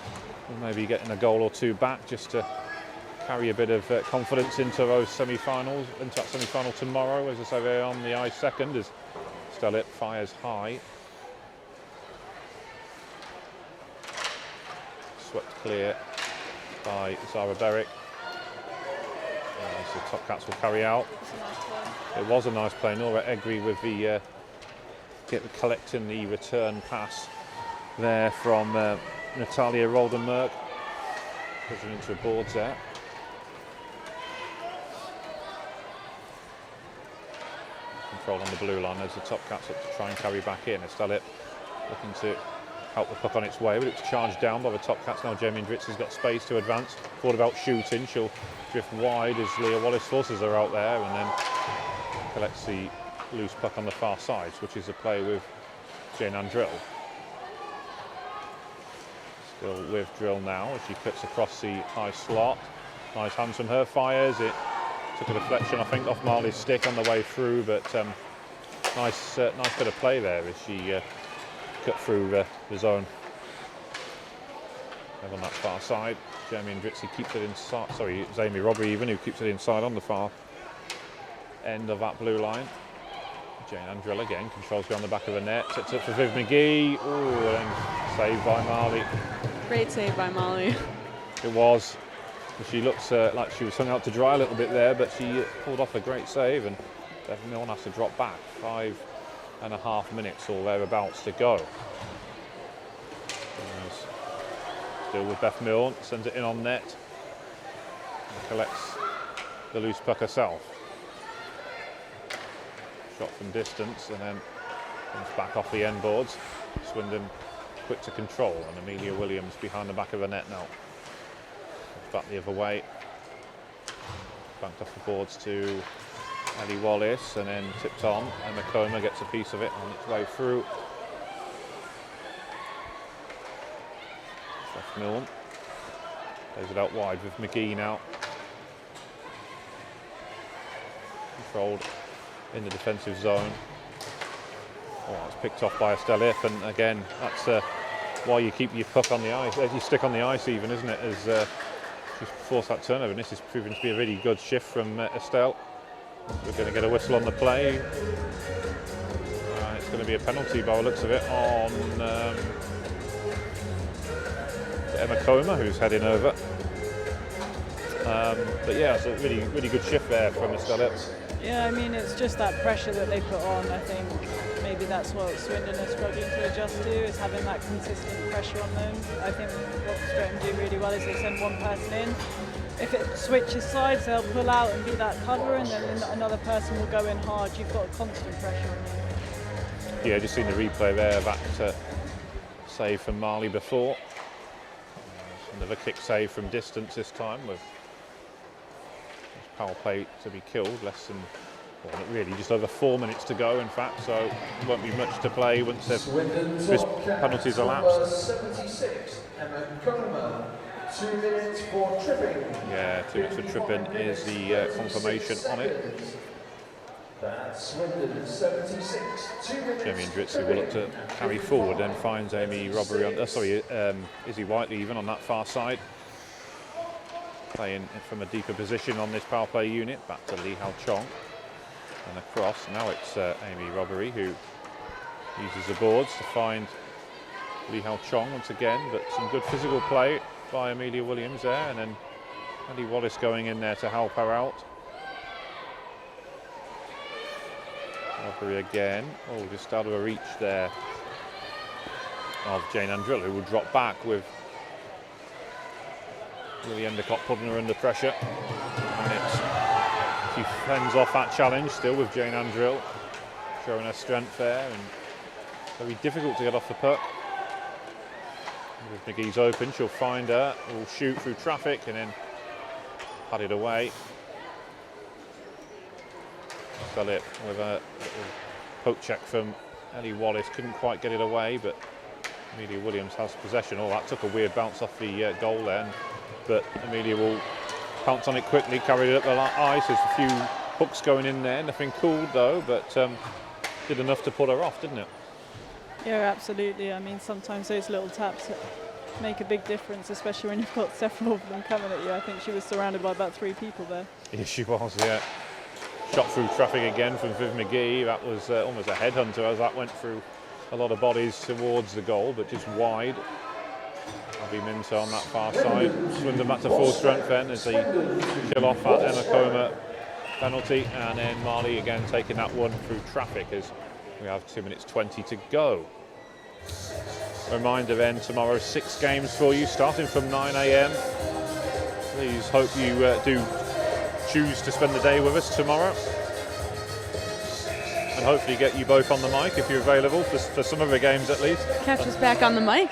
with maybe getting a goal or two back, just to carry a bit of confidence into those semi-finals, into that semi-final tomorrow. As I say, they're on the ice second as Stellit fires high. Swept clear by Zara Berwick. So the Topcats will carry out. It was a nice play. Nora Egri with the collecting the return pass there from Natalia Roldenmerk. Pushing into the boards there. Control on the blue line as the Topcats look to try and carry back in. Stellit looking to help the puck on its way, but it's charged down by the Topcats. Now Jamie Ndritzi's got space to advance. Thought about shooting. She'll drift wide as Leah Wallace forces her out there, and then collects the loose puck on the far side, switches the play with Jane Ann Drill. Still with Drill now as she cuts across the high slot. Nice hands from her, fires. It took a deflection, I think, off Marley's stick on the way through, but nice bit of play there as she cut through the zone. And on that far side, Jamie Ndritsi keeps it inside. Sorry, it's Amy Robbery even who keeps it inside on the far end of that blue line. Jane Ann Drill again controls behind the back of the net. Sets up for Viv McGee. Oh, and saved by Marley. Great save by Molly. It was. She looks like she was hung out to dry a little bit there, but she pulled off a great save, and Bev Milne has to drop back. 5.5 minutes or thereabouts to go. Still with Beth Milne, sends it in on net and collects the loose puck herself. Shot from distance and then comes back off the end boards. Swindon quick to control, and Amelia Williams behind the back of the net now. Back the other way. Banked off the boards to Ellie Wallace, and then tipped on. Emma Comer gets a piece of it on its way through. Steph Milne plays it out wide with McGee now. Controlled in the defensive zone. Oh, it's picked off by Estelle If, and again, that's why you keep your puck on the ice, you stick on the ice even, isn't it, as she's forced that turnover, and this is proving to be a really good shift from Estelle. We're going to get a whistle on the play. It's going to be a penalty by the looks of it on Emma Comer, who's heading over. But yeah, it's a really good shift there from Estelle If. Yeah, I mean, it's just that pressure that they put on. I think maybe that's what Swindon are struggling to adjust to, is having that consistent pressure on them. I think what Streatham do really well is they send one person in. If it switches sides, they'll pull out and be that cover, and then another person will go in hard. You've got constant pressure on you. Yeah, just seen the replay there, that save from Marley before. Another kick save from distance this time, with power play to be killed, less than, well, really just over 4 minutes to go in fact, so it won't be much to play once this penalties elapsed. 76, Emma Comer, 2 minutes for tripping. Yeah, 2 minutes for tripping is the confirmation on it. That's Swindon 76, 2 minutes. Jamie Andritzi will look to carry forward and finds Amy Robbery on, Izzy Whiteley even on that far side. Playing from a deeper position on this power play unit, back to Lee Hao Chong and across. Now it's Amy Robbery who uses the boards to find Lee Hao Chong once again, but some good physical play by Amelia Williams there, and then Andy Wallace going in there to help her out. Robbery again, just out of a reach there of Jane Andrill, who will drop back with Lily Endicott putting her under pressure, and she fends off that challenge still with Jane Andrill showing her strength there, and very difficult to get off the puck. If McGee's open, she'll find her, will shoot through traffic and then pad it away. Fell it with a little poke check from Ellie Wallace, couldn't quite get it away, but Amelia Williams has possession. Oh, that took a weird bounce off the goal then. But Amelia will pounce on it quickly, carry it up the ice. There's a few hooks going in there, nothing cooled though, but did enough to put her off, didn't it? Yeah, absolutely. I mean, sometimes those little taps make a big difference, especially when you've got several of them coming at you. I think she was surrounded by about 3 people there. Yeah, she was, yeah. Shot through traffic again from Viv McGee. That was almost a headhunter as that went through a lot of bodies towards the goal, but just wide. Abby Minter on that far side. Swindon back to full strength then as they kill off that Emma Comer penalty, and then Marley again taking that one through traffic as we have 2 minutes 20 to go. Reminder then, tomorrow 6 games for you starting from 9 AM. Please hope you do choose to spend the day with us tomorrow, and hopefully get you both on the mic if you're available for some of the games at least. Catch us back on the mic.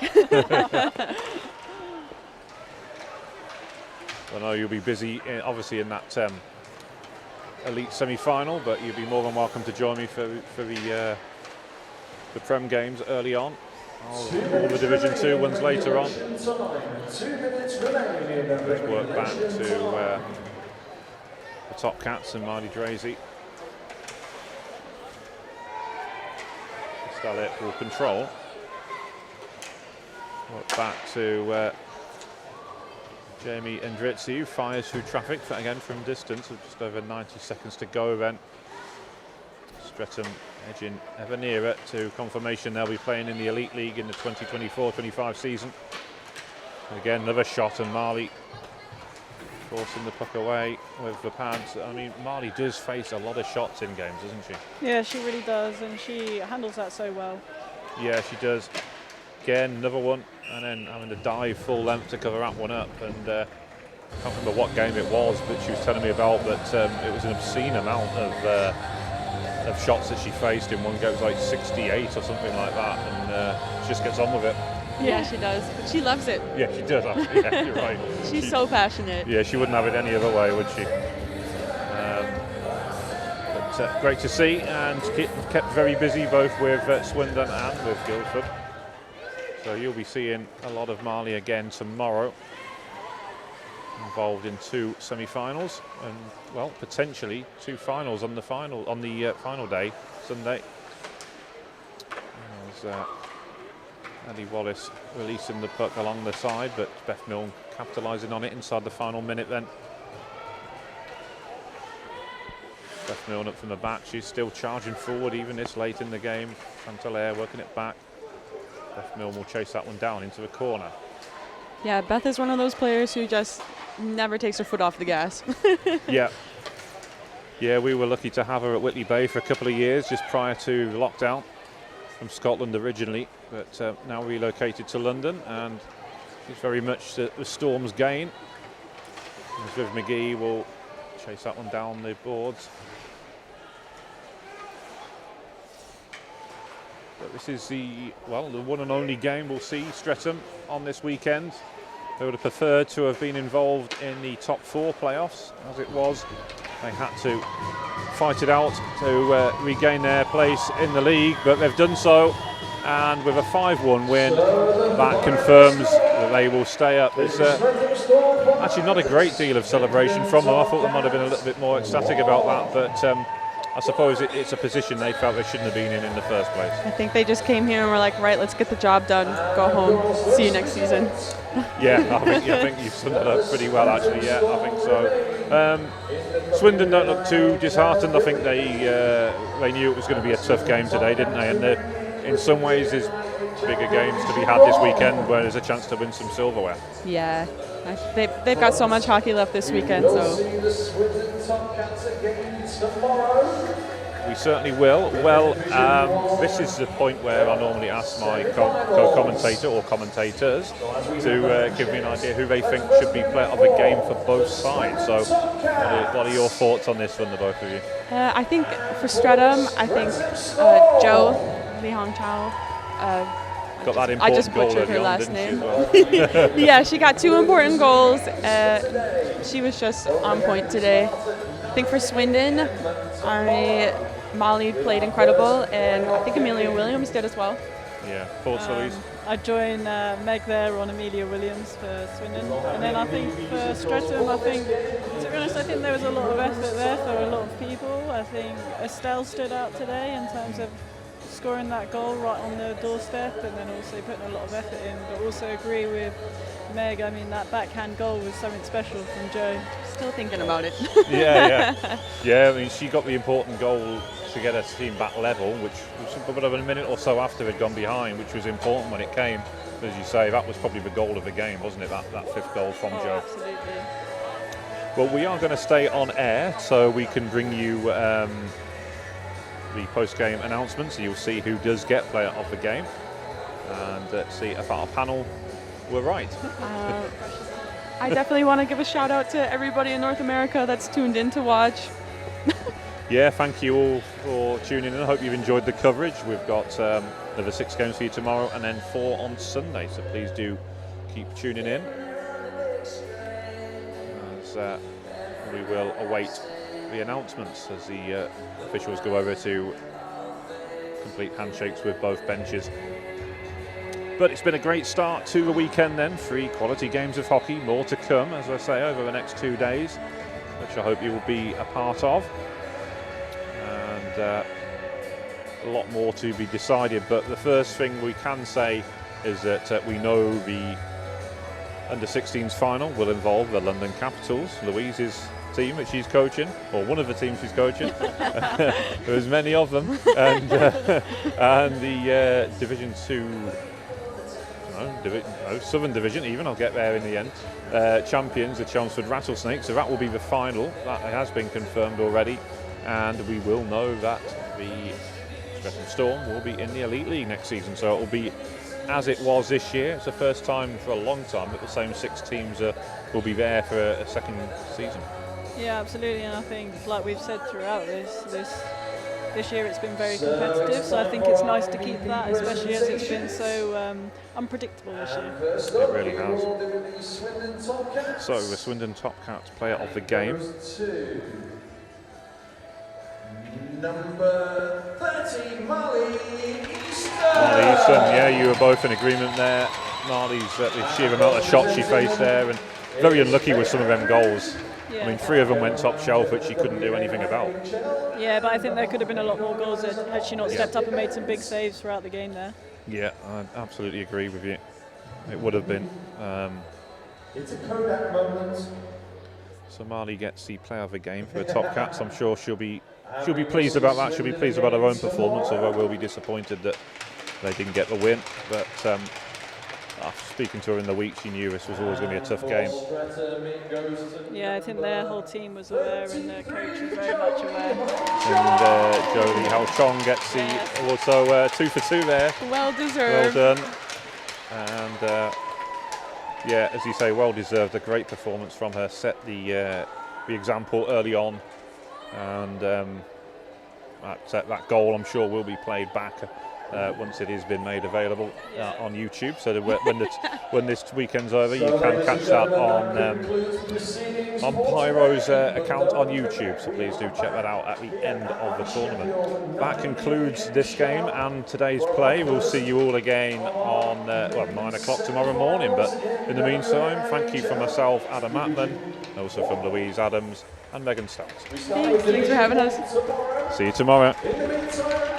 I know you'll be busy, obviously, in that elite semi-final, but you'll be more than welcome to join me for the Prem games early on. All the Division 2 ones later on. 2 minutes remaining in the Let's work back to the Topcats and Marty Drazy. Stella will control. Work back to Jamie Andritzi, who fires through traffic again from distance with just over 90 seconds to go then. Streatham edging ever nearer to confirmation they'll be playing in the Elite League in the 2024-25 season. And again, another shot, and Marley forcing the puck away with the pads. I mean, Marley does face a lot of shots in games, doesn't she? Yeah, she really does, and she handles that so well. Yeah, she does. Again, another one, and then having to dive full length to cover that one up. And I can't remember what game it was, but she was telling me about that it was an obscene amount of shots that she faced in one go. It was like 68 or something like that, and she just gets on with it. Yeah, she does. But she loves it. Yeah, she does. Actually. Yeah, you're right. So passionate. Yeah, she wouldn't have it any other way, would she? But great to see, and kept very busy both with Swindon and with Guildford. So you'll be seeing a lot of Marley again tomorrow, involved in 2 semi-finals and, well, potentially 2 finals on the final day, Sunday. There's Eddie Wallace releasing the puck along the side, but Beth Milne capitalising on it inside the final minute then. Beth Milne up from the back, she's still charging forward even this late in the game. Chantelaire working it back. Beth Milne will chase that one down into the corner. Yeah, Beth is one of those players who just never takes her foot off the gas. Yeah. Yeah, we were lucky to have her at Whitley Bay for a couple of years just prior to lockdown, from Scotland originally, but now relocated to London, and it's very much the Storm's gain. As Viv McGee will chase that one down the boards. But this is the one and only game we'll see Streatham on this weekend. They would have preferred to have been involved in the top 4 playoffs. As it was, they had to fight it out to regain their place in the league, but they've done so, and with a 5-1 win, that confirms that they will stay up. There's actually not a great deal of celebration from them. I thought they might have been a little bit more ecstatic about that, but I suppose it's a position they felt they shouldn't have been in the first place. I think they just came here and were like, right, let's get the job done, go home, see you next season. Yeah, I think you've summed it up pretty well, actually. Yeah, I think so. Swindon don't look too disheartened. I think they knew it was going to be a tough game today, didn't they? And in some ways, there's bigger games to be had this weekend where there's a chance to win some silverware. Yeah, they've got so much hockey left this weekend, so. We certainly will. Well, this is the point where I normally ask my co-commentator or commentators to give me an idea who they think should be player of the game for both sides. So what are your thoughts on this one, the both of you? I think for Streatham, I think Jo Li Hong Chao. Got that important I just goal butchered her early on, last didn't name. she, as well? Yeah, she got 2 important goals. She was just on point today. I think for Swindon, Molly played incredible, and I think Amelia Williams did as well. Yeah, thoughts, Louise? I join Meg there on Amelia Williams for Swindon, and then I think for Streatham, to be honest, I think there was a lot of effort there for a lot of people. I think Estelle stood out today in terms of scoring that goal right on the doorstep, and then also putting a lot of effort in. But also agree with Meg. I mean, that backhand goal was something special from Jo. Still thinking about it. Yeah. I mean, she got the important goal to get her team back level, which was about a minute or so after they'd gone behind, which was important when it came. As you say, that was probably the goal of the game, wasn't it? That 5th goal from Jo. Absolutely. Well, we are going to stay on air, so we can bring you the post-game announcements. So you'll see who does get player of the game, and see if our panel were right. I definitely want to give a shout out to everybody in North America that's tuned in to watch. Yeah, thank you all for tuning in. I hope you've enjoyed the coverage. We've got another 6 games for you tomorrow and then 4 on Sunday, so please do keep tuning in. As we will await the announcements as the officials go over to complete handshakes with both benches. But it's been a great start to the weekend then. 3 quality games of hockey, more to come, as I say, over the next 2 days, which I hope you will be a part of. And a lot more to be decided. But the first thing we can say is that we know the under-16s final will involve the London Capitals, Louise's team that she's coaching, or one of the teams she's coaching. There's many of them. And the Division 2... Southern Division even, I'll get there in the end. Champions, the Chelmsford Rattlesnakes, so that will be the final. That has been confirmed already, and we will know that the Streatham Storm will be in the Elite League next season, so it will be as it was this year. It's the first time for a long time that the same 6 teams will be there for a second season. Yeah, absolutely, and I think, like we've said throughout this year it's been very competitive, so I think it's nice to keep that, especially as it's been so unpredictable this year. It really has. So the Swindon Topcats player of the game. Number 30, Marley Easton. Marley Easton, yeah, you were both in agreement there. Marley's the sheer amount of shots she faced there, and very unlucky with some of them goals. I mean, 3 of them went top shelf, which she couldn't do anything about. Yeah, but I think there could have been a lot more goals had she not stepped up and made some big saves throughout the game there. Yeah, I absolutely agree with you. It would have been. It's a Kodak moment. So Marley gets the player of the game for the Topcats. I'm sure she'll be pleased about that. She'll be pleased about her own performance, although we'll be disappointed that they didn't get the win. But after speaking to her in the week, she knew this was always going to be a tough game. Yeah, I think their whole team was aware and their coach was very much aware. And Jolie Hao-Chong gets the also 2 for 2 there. Well deserved. Well done. And yeah, as you say, well deserved. A great performance from her. Set the example early on, and that goal, I'm sure, will be played back once it has been made available on YouTube. So that when this weekend's over, you can catch that on Pyro's account on YouTube. So please do check that out at the end of the tournament. That concludes this game and today's play. We'll see you all again on 9 o'clock tomorrow morning. But in the meantime, thank you from myself, Adam Matman, and also from Louise Adams and Megan Stokes. Thanks for having us. See you tomorrow. In the meantime,